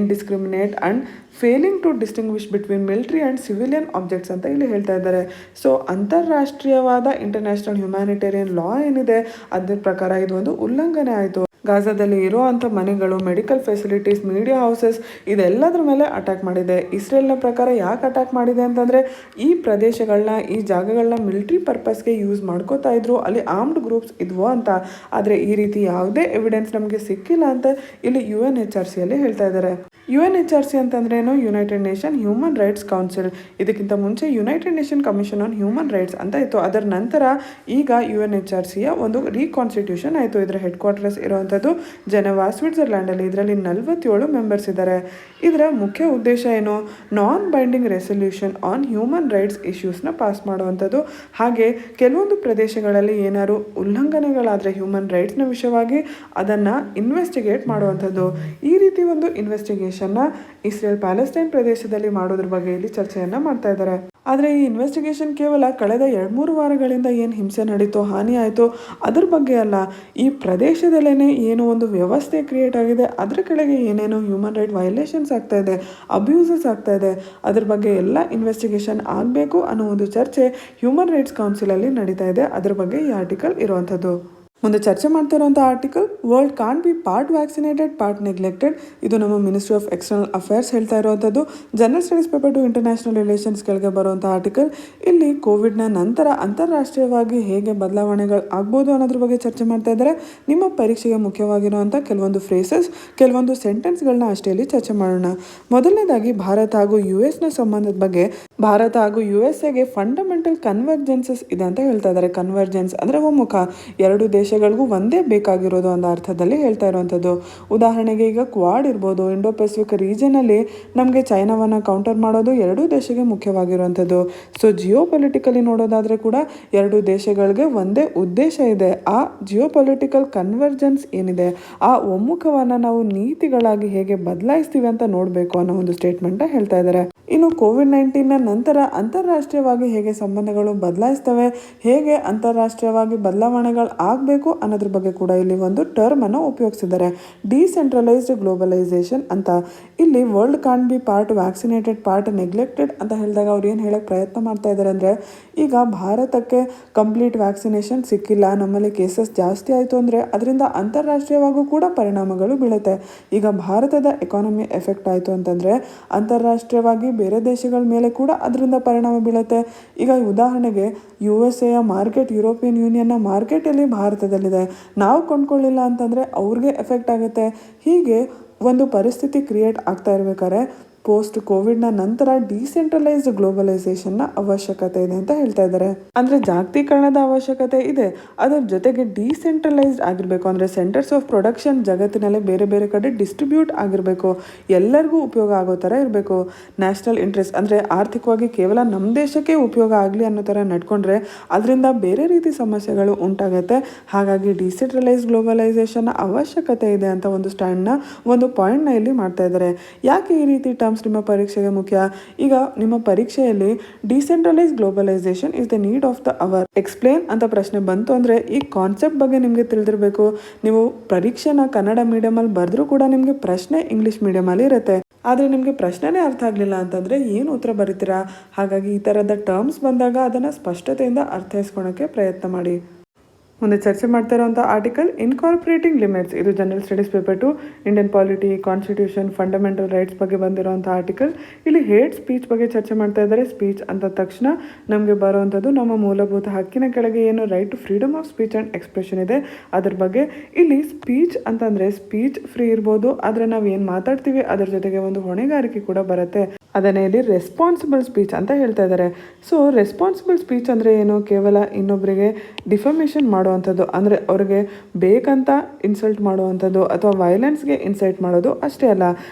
Indiscriminate and failing to distinguish between military and civilian objects ಅಂತ ಇಲ್ಲಿ ಹೇಳ್ತಾ ಇದ್ದಾರೆ. ಸೊ ಅಂತಾರಾಷ್ಟ್ರೀಯವಾದ ಇಂಟರ್ನ್ಯಾಷನಲ್ ಹ್ಯುಮ್ಯಾನಿಟೇರಿಯನ್ ಲಾ ಏನಿದೆ ಅದರ ಪ್ರಕಾರ ಇದು ಒಂದು ಉಲ್ಲಂಘನೆ ಆಯಿತು. ಗಾಜಾದಲ್ಲಿ ಇರುವಂಥ ಮನೆಗಳು, ಮೆಡಿಕಲ್ ಫೆಸಿಲಿಟೀಸ್, ಮೀಡಿಯಾ ಹೌಸಸ್ ಇದೆಲ್ಲದ್ರ ಮೇಲೆ ಅಟ್ಯಾಕ್ ಮಾಡಿದೆ. ಇಸ್ರೇಲ್ನ ಪ್ರಕಾರ ಯಾಕೆ ಅಟ್ಯಾಕ್ ಮಾಡಿದೆ ಅಂತಂದರೆ ಈ ಪ್ರದೇಶಗಳನ್ನ, ಈ ಜಾಗಗಳನ್ನ ಮಿಲಿಟ್ರಿ ಪರ್ಪಸ್ಗೆ ಯೂಸ್ ಮಾಡ್ಕೋತಾ ಇದ್ರು, ಅಲ್ಲಿ ಆರ್ಮ್ಡ್ ಗ್ರೂಪ್ಸ್ ಇದ್ವು ಅಂತ. ಆದರೆ ಈ ರೀತಿ ಯಾವುದೇ ಎವಿಡೆನ್ಸ್ ನಮಗೆ ಸಿಕ್ಕಿಲ್ಲ ಅಂತ ಇಲ್ಲಿ UNHRCಯಲ್ಲಿ ಹೇಳ್ತಾ ಇದ್ದಾರೆ. UNHRC ಅಂತಂದ್ರೆ ಏನು? United Nation Human Rights Council. ಇದಕ್ಕಿಂತ ಮುಂಚೆ United Nation Commission on human Rights ಅಂತ ಇತ್ತು. ಅದರ ನಂತರ ಈಗ UNHRCಯ ಒಂದು ರೀಕಾನ್ಸ್ಟಿಟ್ಯೂಷನ್ ಆಯಿತು. ಇದರ ಹೆಡ್ ಕ್ವಾರ್ಟರ್ಸ್ ಇರುವಂಥದ್ದು ಜೆನೆವಾ, ಸ್ವಿಟ್ಜರ್ಲ್ಯಾಂಡಲ್ಲಿ. ಇದರಲ್ಲಿ 47 ಮೆಂಬರ್ಸ್ ಇದ್ದಾರೆ. ಇದರ ಮುಖ್ಯ ಉದ್ದೇಶ ಏನು? Non binding resolution on human rights ಇಶ್ಯೂಸ್ನ ಪಾಸ್ ಮಾಡುವಂಥದ್ದು. ಹಾಗೆ ಕೆಲವೊಂದು ಪ್ರದೇಶಗಳಲ್ಲಿ ಏನಾದ್ರು ಉಲ್ಲಂಘನೆಗಳಾದರೆ ಹ್ಯೂಮನ್ ರೈಟ್ಸ್ನ ವಿಷಯವಾಗಿ ಅದನ್ನು ಇನ್ವೆಸ್ಟಿಗೇಟ್ ಮಾಡುವಂಥದ್ದು. ಈ ರೀತಿ ಒಂದು ಇನ್ವೆಸ್ಟಿಗೇಷನ್ನ ಇಸ್ರೇಲ್ ಪ್ಯಾಲೆಸ್ಟೈನ್ ಪ್ರದೇಶದಲ್ಲಿ ಮಾಡೋದ್ರ ಬಗ್ಗೆ ಇಲ್ಲಿ ಚರ್ಚೆಯನ್ನು ಮಾಡ್ತಾ ಇದ್ದಾರೆ. ಆದರೆ ಈ ಇನ್ವೆಸ್ಟಿಗೇಷನ್ ಕೇವಲ ಕಳೆದ 2-3 ವಾರಗಳಿಂದ ಏನು ಹಿಂಸೆ ನಡೀತೋ, ಹಾನಿ ಆಯಿತೋ ಅದ್ರ ಬಗ್ಗೆ ಅಲ್ಲ. ಈ ಪ್ರದೇಶದಲ್ಲೇ ಏನು ಒಂದು ವ್ಯವಸ್ಥೆ ಕ್ರಿಯೇಟ್ ಆಗಿದೆ, ಅದ್ರ ಕೆಳಗೆ ಏನೇನು ಹ್ಯೂಮನ್ ರೈಟ್ ವೈಲೇಷನ್ಸ್ ಆಗ್ತಾ ಇದೆ, ಅಬ್ಯೂಸಸ್ ಆಗ್ತಾ ಇದೆ, ಅದ್ರ ಬಗ್ಗೆ ಎಲ್ಲ ಇನ್ವೆಸ್ಟಿಗೇಷನ್ ಆಗಬೇಕು ಅನ್ನೋ ಒಂದು ಚರ್ಚೆ ಹ್ಯೂಮನ್ ರೈಟ್ಸ್ ಕೌನ್ಸಿಲಲ್ಲಿ ನಡೀತಾ ಇದೆ. ಅದ್ರ ಬಗ್ಗೆ ಈ ಆರ್ಟಿಕಲ್ ಇರುವಂಥದ್ದು. ಮುಂದೆ ಚರ್ಚೆ ಮಾಡ್ತಾ ಇರುವಂಥ article world can be part vaccinated part neglected. ಇದು ನಮ್ಮ ಮಿನಿಸ್ಟ್ರಿ ಆಫ್ ಎಕ್ಸ್ಟರ್ನಲ್ ಅಫೇರ್ಸ್ ಹೇಳ್ತಾ ಇರುವಂಥದ್ದು. General studies paper 2 international relations ಕೆಳಗೆ ಬರುವಂಥ ಆರ್ಟಿಕಲ್. ಇಲ್ಲಿ ಕೋವಿಡ್ನ ನಂತರ ಅಂತಾರಾಷ್ಟ್ರೀಯವಾಗಿ ಹೇಗೆ ಬದಲಾವಣೆಗಳು ಆಗ್ಬೋದು ಅನ್ನೋದ್ರ ಬಗ್ಗೆ ಚರ್ಚೆ ಮಾಡ್ತಾ ಇದ್ದಾರೆ. ನಿಮ್ಮ ಪರೀಕ್ಷೆಗೆ ಮುಖ್ಯವಾಗಿರುವಂಥ ಕೆಲವೊಂದು ಫ್ರೇಸಸ್, ಕೆಲವೊಂದು ಸೆಂಟೆನ್ಸ್ಗಳನ್ನ ಅಷ್ಟೇ ಇಲ್ಲಿ ಚರ್ಚೆ ಮಾಡೋಣ. ಮೊದಲನೇದಾಗಿ ಭಾರತ ಹಾಗೂ US ಸಂಬಂಧದ ಬಗ್ಗೆ. ಭಾರತ ಹಾಗೂ USAಗೆ ಫಂಡಮೆಂಟಲ್ ಕನ್ವರ್ಜೆನ್ಸಸ್ ಇದೆ ಅಂತ ಹೇಳ್ತಾ ಇದ್ದಾರೆ. ಕನ್ವರ್ಜೆನ್ಸ್ ಅಂದರೆ ಒಮ್ಮುಖ, ಎರಡು ದೇಶಗಳಿಗೂ ಒಂದೇ ಬೇಕಾಗಿರೋದು ಅನ್ನೋ ಅರ್ಥದಲ್ಲಿ ಹೇಳ್ತಾ ಇರುವಂಥದ್ದು. ಉದಾಹರಣೆಗೆ ಈಗ ಕ್ವಾಡ್ ಇರ್ಬೋದು, ಇಂಡೋ ಪೆಸಿಫಿಕ್ ರೀಜನಲ್ಲಿ ನಮಗೆ ಚೈನಾವನ್ನು ಕೌಂಟರ್ ಮಾಡೋದು ಎರಡೂ ದೇಶಕ್ಕೆ ಮುಖ್ಯವಾಗಿರುವಂಥದ್ದು. ಸೊ ಜಿಯೋಪೊಲಿಟಿಕಲಿ ನೋಡೋದಾದರೆ ಕೂಡ ಎರಡೂ ದೇಶಗಳಿಗೆ ಒಂದೇ ಉದ್ದೇಶ ಇದೆ. ಆ ಜಿಯೋಪೊಲಿಟಿಕಲ್ ಕನ್ವರ್ಜೆನ್ಸ್ ಏನಿದೆ, ಆ ಒಮ್ಮುಖವನ್ನು ನಾವು ನೀತಿಗಳಾಗಿ ಹೇಗೆ ಬದಲಾಯಿಸ್ತೀವಿ ಅಂತ ನೋಡಬೇಕು ಅನ್ನೋ ಒಂದು ಸ್ಟೇಟ್ಮೆಂಟ್ ಹೇಳ್ತಾ ಇದ್ದಾರೆ. ಇನ್ನು ಕೋವಿಡ್-19 ನಂತರ ಅಂತಾರಾಷ್ಟ್ರೀಯವಾಗಿ ಹೇಗೆ ಸಂಬಂಧಗಳು ಬದಲಾಯಿಸ್ತವೆ, ಹೇಗೆ ಅಂತಾರಾಷ್ಟ್ರೀಯವಾಗಿ ಬದಲಾವಣೆಗಳು ಆಗಬೇಕು ಅನ್ನೋದ್ರ ಬಗ್ಗೆ ಕೂಡ ಇಲ್ಲಿ ಒಂದು ಟರ್ಮ್ ಅನ್ನು ಉಪಯೋಗಿಸಿದ್ದಾರೆ, ಡಿಸೆಂಟ್ರಲೈಸ್ಡ್ ಗ್ಲೋಬಲೈಸೇಷನ್ ಅಂತ. ಇಲ್ಲಿ world can be part vaccinated part neglected ಅಂತ ಹೇಳಿದಾಗ ಅವ್ರು ಏನು ಹೇಳಕ್ಕೆ ಪ್ರಯತ್ನ ಮಾಡ್ತಾ ಇದ್ದಾರೆ ಅಂದರೆ, ಈಗ ಭಾರತಕ್ಕೆ ಕಂಪ್ಲೀಟ್ ವ್ಯಾಕ್ಸಿನೇಷನ್ ಸಿಕ್ಕಿಲ್ಲ, ನಮ್ಮಲ್ಲಿ ಕೇಸಸ್ ಜಾಸ್ತಿ ಆಯಿತು ಅಂದರೆ ಅದರಿಂದ ಅಂತಾರಾಷ್ಟ್ರೀಯವಾಗೂ ಕೂಡ ಪರಿಣಾಮಗಳು ಬೀಳುತ್ತೆ. ಈಗ ಭಾರತದ ಎಕಾನಮಿ ಎಫೆಕ್ಟ್ ಆಯಿತು ಅಂತಂದರೆ ಅಂತಾರಾಷ್ಟ್ರೀಯವಾಗಿ ಬೇರೆ ದೇಶಗಳ ಮೇಲೆ ಕೂಡ ಅದರಿಂದ ಪರಿಣಾಮ ಬೀಳುತ್ತೆ. ಈಗ ಉದಾಹರಣೆಗೆ USA ಮಾರ್ಕೆಟ್, ಯುರೋಪಿಯನ್ ಯೂನಿಯನ್ನ ಮಾರ್ಕೆಟಲ್ಲಿ ಭಾರತದಲ್ಲಿದೆ, ನಾವು ಕೊಂಡ್ಕೊಳ್ಳಿಲ್ಲ ಅಂತಂದರೆ ಅವ್ರಿಗೆ ಎಫೆಕ್ಟ್ ಆಗುತ್ತೆ. ಹೀಗೆ ಒಂದು ಪರಿಸ್ಥಿತಿ ಕ್ರಿಯೇಟ್ ಆಗ್ತಾ ಇರಬೇಕಾದ್ರೆ ಪೋಸ್ಟ್ ಕೋವಿಡ್ನ ನಂತರ ಡಿಸೆಂಟ್ರಲೈಸ್ಡ್ ಗ್ಲೋಬಲೈಸೇಷನ್ನ ಅವಶ್ಯಕತೆ ಇದೆ ಅಂತ ಹೇಳ್ತಾ ಇದ್ದಾರೆ. ಅಂದರೆ ಜಾಗತೀಕರಣದ ಅವಶ್ಯಕತೆ ಇದೆ, ಅದರ ಜೊತೆಗೆ ಡಿಸೆಂಟ್ರಲೈಸ್ಡ್ ಆಗಿರಬೇಕು. ಅಂದರೆ ಸೆಂಟರ್ಸ್ ಆಫ್ ಪ್ರೊಡಕ್ಷನ್ ಜಗತ್ತಿನಲ್ಲಿ ಬೇರೆ ಬೇರೆ ಕಡೆ ಡಿಸ್ಟ್ರಿಬ್ಯೂಟ್ ಆಗಿರಬೇಕು, ಎಲ್ಲರಿಗೂ ಉಪಯೋಗ ಆಗೋ ಥರ ಇರಬೇಕು. ನ್ಯಾಷನಲ್ ಇಂಟ್ರೆಸ್ಟ್ ಅಂದರೆ ಆರ್ಥಿಕವಾಗಿ ಕೇವಲ ನಮ್ಮ ದೇಶಕ್ಕೆ ಉಪಯೋಗ ಆಗಲಿ ಅನ್ನೋ ಥರ ನಡ್ಕೊಂಡ್ರೆ ಅದರಿಂದ ಬೇರೆ ರೀತಿ ಸಮಸ್ಯೆಗಳು ಉಂಟಾಗುತ್ತೆ. ಹಾಗಾಗಿ ಡಿಸೆಂಟ್ರಲೈಸ್ಡ್ ಗ್ಲೋಬಲೈಸೇಷನ್ನ ಅವಶ್ಯಕತೆ ಇದೆ ಅಂತ ಒಂದು ಸ್ಟ್ಯಾಂಡ್ನ, ಒಂದು ಪಾಯಿಂಟ್ನ ಇಲ್ಲಿ ಮಾಡ್ತಾ ಇದ್ದಾರೆ. ಯಾಕೆ ಈ ರೀತಿ ಟರ್ಮ್ ಟರ್ಮ್ಸ್ ನಿಮ್ಮ ಪರೀಕ್ಷೆಗೆ ಮುಖ್ಯ. ಈಗ ನಿಮ್ಮ ಪರೀಕ್ಷೆಯಲ್ಲಿ decentralise globalisation is the need of the hour explain ಅಂತ ಪ್ರಶ್ನೆ ಬಂತು ಅಂದರೆ ಈ ಕಾನ್ಸೆಪ್ಟ್ ಬಗ್ಗೆ ನಿಮಗೆ ತಿಳಿದಿರಬೇಕು. ನೀವು ಪರೀಕ್ಷೆನ ಕನ್ನಡ ಮೀಡಿಯಮಲ್ಲಿ ಬರೆದ್ರೂ ಕೂಡ ನಿಮಗೆ ಪ್ರಶ್ನೆ ಇಂಗ್ಲೀಷ್ ಮೀಡಿಯಮಲ್ಲಿ ಇರುತ್ತೆ. ಆದರೆ ನಿಮಗೆ ಪ್ರಶ್ನೆನೇ ಅರ್ಥ ಆಗಲಿಲ್ಲ ಅಂತಂದರೆ ಏನು ಉತ್ತರ ಬರೀತೀರಾ? ಹಾಗಾಗಿ ಈ ಥರದ ಟರ್ಮ್ಸ್ ಬಂದಾಗ ಅದನ್ನು ಸ್ಪಷ್ಟತೆಯಿಂದ ಅರ್ಥೈಸ್ಕೊಳಕ್ಕೆ ಪ್ರಯತ್ನ ಮಾಡಿ. ಮುಂದೆ ಚರ್ಚೆ ಮಾಡ್ತಾ ಇರುವಂಥ ಆರ್ಟಿಕಲ್ ಇನ್ಕಾರ್ಪೊರೇಟಿಂಗ್ ಲಿಮಿಟ್ಸ್. ಇದು general studies paper 2 Indian polity, constitution, fundamental rights ಬಗ್ಗೆ ಬಂದಿರುವಂಥ ಆರ್ಟಿಕಲ್. ಇಲ್ಲಿ ಹೇಟ್ ಸ್ಪೀಚ್ ಬಗ್ಗೆ ಚರ್ಚೆ ಮಾಡ್ತಾ ಇದ್ದಾರೆ. ಸ್ಪೀಚ್ ಅಂತ ತಕ್ಷಣ ನಮಗೆ ಬರುವಂಥದ್ದು ನಮ್ಮ ಮೂಲಭೂತ ಹಕ್ಕಿನ ಕೆಳಗೆ ಏನು right to freedom of speech and expression ಇದೆ ಅದ್ರ ಬಗ್ಗೆ. ಇಲ್ಲಿ ಸ್ಪೀಚ್ ಅಂತಂದರೆ ಸ್ಪೀಚ್ ಫ್ರೀ ಇರ್ಬೋದು, ಆದರೆ ನಾವು ಏನು ಮಾತಾಡ್ತೀವಿ ಅದರ ಜೊತೆಗೆ ಒಂದು ಹೊಣೆಗಾರಿಕೆ ಕೂಡ ಬರುತ್ತೆ. ಅದನ್ನೇ ಇಲ್ಲಿ ರೆಸ್ಪಾನ್ಸಿಬಲ್ ಸ್ಪೀಚ್ ಅಂತ ಹೇಳ್ತಾ ಇದ್ದಾರೆ. ಸೊ ರೆಸ್ಪಾನ್ಸಿಬಲ್ ಸ್ಪೀಚ್ ಅಂದರೆ ಏನು? ಕೇವಲ ಇನ್ನೊಬ್ಬರಿಗೆ ಡಿಫಮೇಷನ್ ಮಾಡುವಂಥದ್ದು, ಅಂದರೆ ಅವ್ರಿಗೆ ಬೇಕಂತ ಇನ್ಸಲ್ಟ್ ಮಾಡುವಂಥದ್ದು ಅಥವಾ ವೈಲೆನ್ಸ್ಗೆ ಇನ್ಸೈಟ್ ಮಾಡೋದು ಅಷ್ಟೇ ಅಲ್ಲ.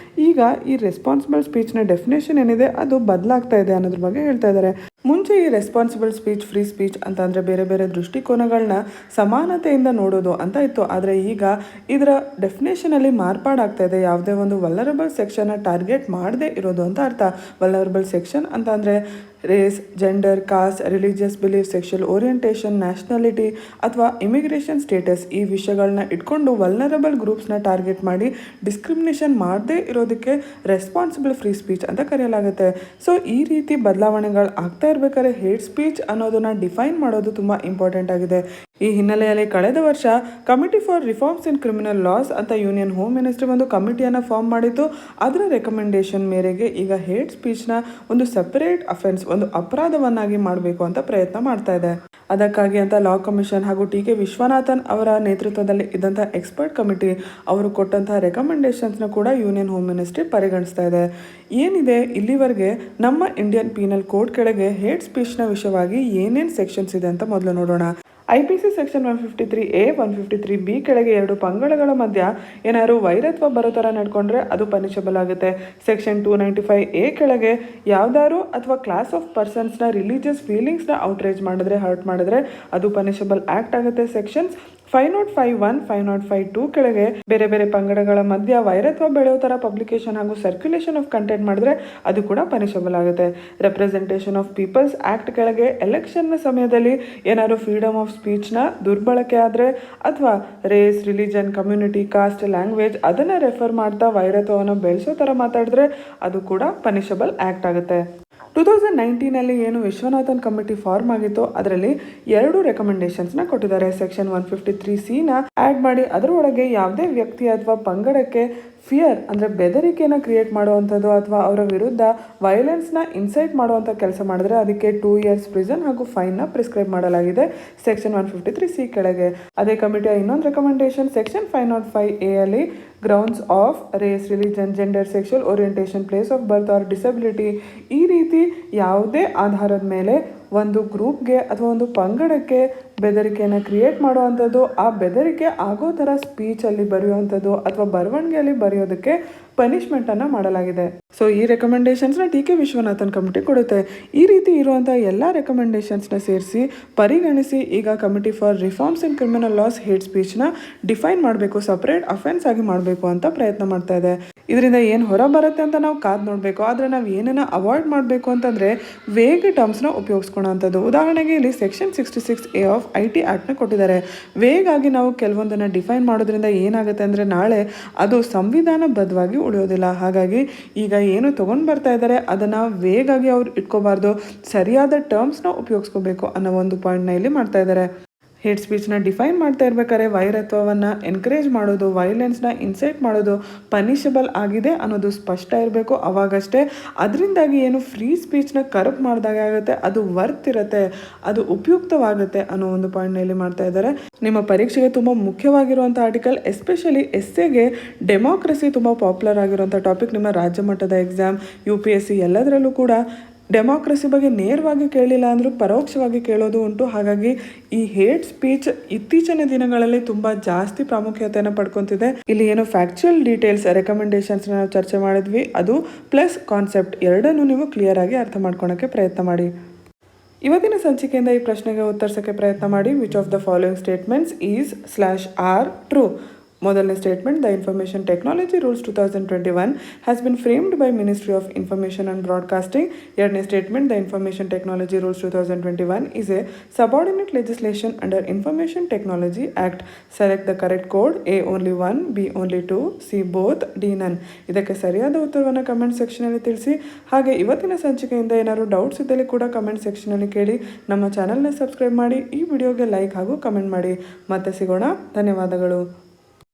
ಈಗ ಈ ರೆಸ್ಪಾನ್ಸಿಬಲ್ ಸ್ಪೀಚ್ನ ಡೆಫಿನೇಷನ್ ಏನಿದೆ ಅದು ಬದಲಾಗ್ತಾ ಇದೆ ಅನ್ನೋದ್ರ ಬಗ್ಗೆ ಹೇಳ್ತಾ ಇದ್ದಾರೆ. ಮುಂಚೆ ಈ ರೆಸ್ಪಾನ್ಸಿಬಲ್ ಸ್ಪೀಚ್, ಫ್ರೀ ಸ್ಪೀಚ್ ಅಂತ ಅಂದರೆ ಬೇರೆ ಬೇರೆ ದೃಷ್ಟಿಕೋನಗಳನ್ನ ಸಮಾನತೆಯಿಂದ ನೋಡೋದು ಅಂತ ಇತ್ತು. ಆದರೆ ಈಗ ಇದರ ಡೆಫಿನೇಷನಲ್ಲಿ ಮಾರ್ಪಾಡಾಗ್ತಾ ಇದೆ. ಯಾವುದೇ ಒಂದು ವಲ್ನರಬಲ್ ಸೆಕ್ಷನ್ನ ಟಾರ್ಗೆಟ್ ಮಾಡದೇ ಇರೋದು ಅಂತ ಅರ್ಥ. ವಲ್ನರಬಲ್ ಸೆಕ್ಷನ್ ಅಂತ ಅಂದರೆ race, gender, caste, religious belief, sexual orientation, nationality ಅಥವಾ ಇಮಿಗ್ರೇಷನ್ ಸ್ಟೇಟಸ್ ಈ ವಿಷಯಗಳನ್ನ ಇಟ್ಕೊಂಡು ವಲ್ನರಬಲ್ ಗ್ರೂಪ್ಸ್ನ ಟಾರ್ಗೆಟ್ ಮಾಡಿ ಡಿಸ್ಕ್ರಿಮಿನೇಷನ್ ಮಾಡದೇ ಇರೋದಕ್ಕೆ ರೆಸ್ಪಾನ್ಸಿಬಲ್ ಫ್ರೀ ಸ್ಪೀಚ್ ಅಂತ ಕರೆಯಲಾಗುತ್ತೆ. ಸೊ ಈ ರೀತಿ ಬದಲಾವಣೆಗಳು ಆಗ್ತಾ ಇರಬೇಕಾದ್ರೆ ಹೇಟ್ ಸ್ಪೀಚ್ ಅನ್ನೋದನ್ನ ಡಿಫೈನ್ ಮಾಡೋದು ತುಂಬ ಇಂಪಾರ್ಟೆಂಟ್ ಆಗಿದೆ. ಈ ಹಿನ್ನೆಲೆಯಲ್ಲಿ ಕಳೆದ ವರ್ಷ committee for reforms in criminal loss ಅಂತ ಯೂನಿಯನ್ ಹೋಮ್ ಮಿನಿಸ್ಟ್ರಿ ಒಂದು ಕಮಿಟಿಯನ್ನು ಫಾರ್ಮ್ ಮಾಡಿತ್ತು. ಅದರ ರೆಕಮೆಂಡೇಶನ್ ಮೇರೆಗೆ ಈಗ ಹೇಟ್ ಸ್ಪೀಚ್ನ ಒಂದು ಸೆಪರೇಟ್ ಅಫೆನ್ಸ್, ಒಂದು ಅಪರಾಧವನ್ನಾಗಿ ಮಾಡಬೇಕು ಅಂತ ಪ್ರಯತ್ನ ಮಾಡ್ತಾ ಇದೆ. ಅದಕ್ಕಾಗಿ ಅಂತ ಲಾ ಕಮಿಷನ್ ಹಾಗೂ ಟಿ ಕೆ ವಿಶ್ವನಾಥನ್ ಅವರ ನೇತೃತ್ವದಲ್ಲಿ ಇದ್ದಂಥ ಎಕ್ಸ್ಪರ್ಟ್ ಕಮಿಟಿ ಅವರು ಕೊಟ್ಟಂತಹ ರೆಕಮೆಂಡೇಶನ್ಸ್ನ ಕೂಡ ಯೂನಿಯನ್ ಹೋಮ್ ಮಿನಿಸ್ಟ್ರಿ ಪರಿಗಣಿಸ್ತಾ ಇದೆ. ಏನಿದೆ ಇಲ್ಲಿವರೆಗೆ ನಮ್ಮ ಇಂಡಿಯನ್ ಪೀನಲ್ ಕೋಡ್ ಕೆಳಗೆ ಹೇಟ್ ಸ್ಪೀಚ್ನ ವಿಷಯವಾಗಿ ಏನೇನು ಸೆಕ್ಷನ್ಸ್ ಇದೆ ಅಂತ ಮೊದಲು ನೋಡೋಣ. IPC ಸೆಕ್ಷನ್ 153A 153B ಕೆಳಗೆ 2 ಪಂಗಡಗಳ ಮಧ್ಯ ಏನಾದ್ರು ವೈರತ್ವ ಬರೋ ಥರ ನಡ್ಕೊಂಡ್ರೆ ಅದು ಪನಿಷಬಲ್ ಆಗುತ್ತೆ. ಸೆಕ್ಷನ್ 295A ಕೆಳಗೆ ಯಾವ್ದಾದ್ರು ಅಥವಾ ಕ್ಲಾಸ್ ಆಫ್ ಪರ್ಸನ್ಸ್ನ ರಿಲಿಜಿಯಸ್ ಫೀಲಿಂಗ್ಸ್ನ ಔಟ್ರೇಜ್ ಮಾಡಿದ್ರೆ, ಹರ್ಟ್ ಮಾಡಿದ್ರೆ ಅದು ಪನಿಷಬಲ್ ಆ್ಯಕ್ಟ್ ಆಗುತ್ತೆ. ಸೆಕ್ಷನ್ಸ್ 505(1) 505(2) ಕೆಳಗೆ ಬೇರೆ ಬೇರೆ ಪಂಗಡಗಳ ಮಧ್ಯ ವೈರತ್ವ ಬೆಳೆಯೋ ಥರ ಪಬ್ಲಿಕೇಶನ್ ಹಾಗೂ ಸರ್ಕ್ಯುಲೇಷನ್ ಆಫ್ ಕಂಟೆಂಟ್ ಮಾಡಿದ್ರೆ ಅದು ಕೂಡ ಪನಿಷಬಲ್ ಆಗುತ್ತೆ. ರೆಪ್ರೆಸೆಂಟೇಷನ್ ಆಫ್ ಪೀಪಲ್ಸ್ ಆ್ಯಕ್ಟ್ ಕೆಳಗೆ ಎಲೆಕ್ಷನ್ನ ಸಮಯದಲ್ಲಿ ಏನಾದ್ರು ಫ್ರೀಡಮ್ ಆಫ್ ಸ್ಪೀಚ್ನ ದುರ್ಬಳಕೆ ಆದರೆ ಅಥವಾ race, religion, community, caste, language ಅದನ್ನು ರೆಫರ್ ಮಾಡ್ತಾ ವೈರತ್ವವನ್ನು ಬೆಳೆಸೋ ಥರ ಮಾತಾಡಿದ್ರೆ ಅದು ಕೂಡ ಪನಿಷಬಲ್ ಆ್ಯಕ್ಟ್ ಆಗುತ್ತೆ. 2019 ಏನು ವಿಶ್ವನಾಥನ್ ಕಮಿಟಿ ಫಾರ್ಮ್ ಆಗಿತ್ತು ಅದರಲ್ಲಿ 2 ರೆಕಮೆಂಡೇಶನ್ಸ್ನ ಕೊಟ್ಟಿದ್ದಾರೆ. ಸೆಕ್ಷನ್ 153C ಆ್ಯಡ್ ಮಾಡಿ ಅದರೊಳಗೆ ಯಾವುದೇ ವ್ಯಕ್ತಿ ಅಥವಾ ಪಂಗಡಕ್ಕೆ ಫಿಯರ್ ಅಂದರೆ ಬೆದರಿಕೆನ ಕ್ರಿಯೇಟ್ ಮಾಡುವಂಥದ್ದು ಅಥವಾ ಅವರ ವಿರುದ್ಧ ವೈಲೆನ್ಸ್ನ ಇನ್ಸೈಟ್ ಮಾಡುವಂಥ ಕೆಲಸ ಮಾಡಿದ್ರೆ ಅದಕ್ಕೆ 2 years ಪ್ರಿಸನ್ ಹಾಗೂ ಫೈನ್ನ ಪ್ರಿಸ್ಕ್ರೈಬ್ ಮಾಡಲಾಗಿದೆ ಸೆಕ್ಷನ್ 153C ಕೆಳಗೆ. ಅದೇ ಕಮಿಟಿಯ ಇನ್ನೊಂದು ರೆಕಮೆಂಡೇಶನ್ ಸೆಕ್ಷನ್ 505A ಅಲ್ಲಿ grounds of race, religion, gender, sexual orientation, place of birth or disability ಈ ರೀತಿ ಯಾವುದೇ ಆಧಾರದ ಮೇಲೆ ಒಂದು ಗ್ರೂಪ್ಗೆ ಅಥವಾ ಒಂದು ಪಂಗಡಕ್ಕೆ ಬೆದರಿಕೆಯನ್ನು ಕ್ರಿಯೇಟ್ ಮಾಡುವಂಥದ್ದು, ಆ ಬೆದರಿಕೆ ಆಗೋ ಥರ ಸ್ಪೀಚಲ್ಲಿ ಬರೆಯುವಂಥದ್ದು ಅಥವಾ ಬರವಣಿಗೆಯಲ್ಲಿ ಬರೆಯೋದಕ್ಕೆ ಪನಿಷ್ಮೆಂಟನ್ನು ಮಾಡಲಾಗಿದೆ. ಸೊ ಈ ರೆಕಮೆಂಡೇಶನ್ಸ್ನ ಟಿ ಕೆ ವಿಶ್ವನಾಥನ್ ಕಮಿಟಿ ಕೊಡುತ್ತೆ. ಈ ರೀತಿ ಇರುವಂಥ ಎಲ್ಲ ರೆಕಮೆಂಡೇಶನ್ಸ್ನ ಸೇರಿಸಿ ಪರಿಗಣಿಸಿ ಈಗ committee for reforms in criminal laws hate ಸ್ಪೀಚ್ನ ಡಿಫೈನ್ ಮಾಡಬೇಕು, ಸಪ್ರೇಟ್ ಅಫೆನ್ಸ್ ಆಗಿ ಮಾಡಬೇಕು ಅಂತ ಪ್ರಯತ್ನ ಮಾಡ್ತಾ ಇದೆ. ಇದರಿಂದ ಏನು ಹೊರ ಬರುತ್ತೆ ಅಂತ ನಾವು ಕಾದು ನೋಡಬೇಕು. ಆದರೆ ನಾವು ಏನನ್ನ ಅವಾಯ್ಡ್ ಮಾಡಬೇಕು ಅಂತಂದರೆ ವೇಗ್ ಟರ್ಮ್ಸ್ನ ಉಪಯೋಗಿಸ್ಕೊಳ್ಳೋಂಥದ್ದು. ಉದಾಹರಣೆಗೆ ಇಲ್ಲಿ ಸೆಕ್ಷನ್ 66A ಆಫ್ IT ಆ್ಯಕ್ಟ್ನ ಕೊಟ್ಟಿದ್ದಾರೆ. ವೇಗ್ ಆಗಿ ನಾವು ಕೆಲವೊಂದನ್ನು ಡಿಫೈನ್ ಮಾಡೋದ್ರಿಂದ ಏನಾಗುತ್ತೆ ಅಂದರೆ ನಾಳೆ ಅದು ಸಂವಿಧಾನಬದ್ಧವಾಗಿ ಉಳಿಯೋದಿಲ್ಲ. ಹಾಗಾಗಿ ಈಗ ಏನು ತೊಗೊಂಡು ಬರ್ತಾ ಇದ್ದಾರೆ ಅದನ್ನು ವೇಗಾಗಿ ಅವ್ರು ಇಟ್ಕೋಬಾರ್ದು, ಸರಿಯಾದ ಟರ್ಮ್ಸ್ನ ಉಪಯೋಗಿಸ್ಕೋಬೇಕು ಅನ್ನೋ ಒಂದು ಪಾಯಿಂಟ್ನ ಇಲ್ಲಿ ಮಾಡ್ತಾ ಇದ್ದಾರೆ. ಹೇಟ್ ಸ್ಪೀಚ್ನ ಡಿಫೈನ್ ಮಾಡ್ತಾ ಇರ್ಬೇಕಾದ್ರೆ ವೈರತ್ವವನ್ನು ಎನ್ಕರೇಜ್ ಮಾಡೋದು, ವೈಲೆನ್ಸ್ನ ಇನ್ಸೈಟ್ ಮಾಡೋದು ಪನಿಷಬಲ್ ಆಗಿದೆ ಅನ್ನೋದು ಸ್ಪಷ್ಟ ಇರಬೇಕು. ಅವಾಗಷ್ಟೇ ಅದರಿಂದಾಗಿ ಏನು ಫ್ರೀ ಸ್ಪೀಚ್ನ ಕರಪ್ಟ್ ಮಾಡಿದಾಗ ಆಗುತ್ತೆ, ಅದು ವರ್ತ್ ಇರುತ್ತೆ, ಅದು ಉಪಯುಕ್ತವಾಗುತ್ತೆ ಅನ್ನೋ ಒಂದು ಪಾಯಿಂಟ್ನಲ್ಲಿ ಮಾಡ್ತಾ ಇದ್ದಾರೆ. ನಿಮ್ಮ ಪರೀಕ್ಷೆಗೆ ತುಂಬ ಮುಖ್ಯವಾಗಿರುವಂಥ ಆರ್ಟಿಕಲ್, ಎಸ್ಪೆಷಲಿ ಎಸ್ಸೆಗೆ ಡೆಮೋಕ್ರಸಿ ತುಂಬ ಪಾಪ್ಯುಲರ್ ಆಗಿರುವಂಥ ಟಾಪಿಕ್. ನಿಮ್ಮ ರಾಜ್ಯ ಮಟ್ಟದ ಎಕ್ಸಾಮ್, UPSC ಎಲ್ಲದರಲ್ಲೂ ಕೂಡ ಡೆಮೋಕ್ರಸಿ ಬಗ್ಗೆ ನೇರವಾಗಿ ಕೇಳಿಲ್ಲ ಅಂದರೂ ಪರೋಕ್ಷವಾಗಿ ಕೇಳೋದು ಉಂಟು. ಹಾಗಾಗಿ ಈ ಹೇಟ್ ಸ್ಪೀಚ್ ಇತ್ತೀಚಿನ ದಿನಗಳಲ್ಲಿ ತುಂಬ ಜಾಸ್ತಿ ಪ್ರಾಮುಖ್ಯತೆಯನ್ನು ಪಡ್ಕೊತಿದೆ. ಇಲ್ಲಿ ಏನು ಫ್ಯಾಕ್ಚುಯಲ್ ಡೀಟೇಲ್ಸ್ ರೆಕಮೆಂಡೇಶನ್ಸ್ ನಾವು ಚರ್ಚೆ ಮಾಡಿದ್ವಿ, ಅದು ಪ್ಲಸ್ ಕಾನ್ಸೆಪ್ಟ್ ಎರಡನ್ನೂ ನೀವು ಕ್ಲಿಯರ್ ಆಗಿ ಅರ್ಥ ಮಾಡ್ಕೊಳಕ್ಕೆ ಪ್ರಯತ್ನ ಮಾಡಿ. ಇವತ್ತಿನ ಸಂಚಿಕೆಯಿಂದ ಈ ಪ್ರಶ್ನೆಗೆ ಉತ್ತರಿಸೋಕ್ಕೆ ಪ್ರಯತ್ನ ಮಾಡಿ. Which of the following statements is are true? ಮೊದಲನೇ statement, the information technology rules 2021 has been framed by ministry of information and broadcasting. ಎರಡನೇ statement, the information technology rules 2021 is a subordinate legislation under Information Technology Act. Select the correct code. A only 1, B only 2, C both, D none. ಇದಕ್ಕೆ ಸರಿಯಾದ ಉತ್ತರವನ್ನು comment ಸೆಕ್ಷನಲ್ಲಿ ತಿಳಿಸಿ. ಹಾಗೆ ಇವತ್ತಿನ ಸಂಚಿಕೆಯಿಂದ ಏನಾದರೂ doubts ಇದ್ದಲ್ಲಿ ಕೂಡ ಕಮೆಂಟ್ ಸೆಕ್ಷನಲ್ಲಿ ಕೇಳಿ. ನಮ್ಮ ಚಾನಲ್ನ ಸಬ್ಸ್ಕ್ರೈಬ್ ಮಾಡಿ, ಈ ವಿಡಿಯೋಗೆ ಲೈಕ್ ಹಾಗೂ ಕಮೆಂಟ್ ಮಾಡಿ. ಮತ್ತೆ ಸಿಗೋಣ. ಧನ್ಯವಾದಗಳು.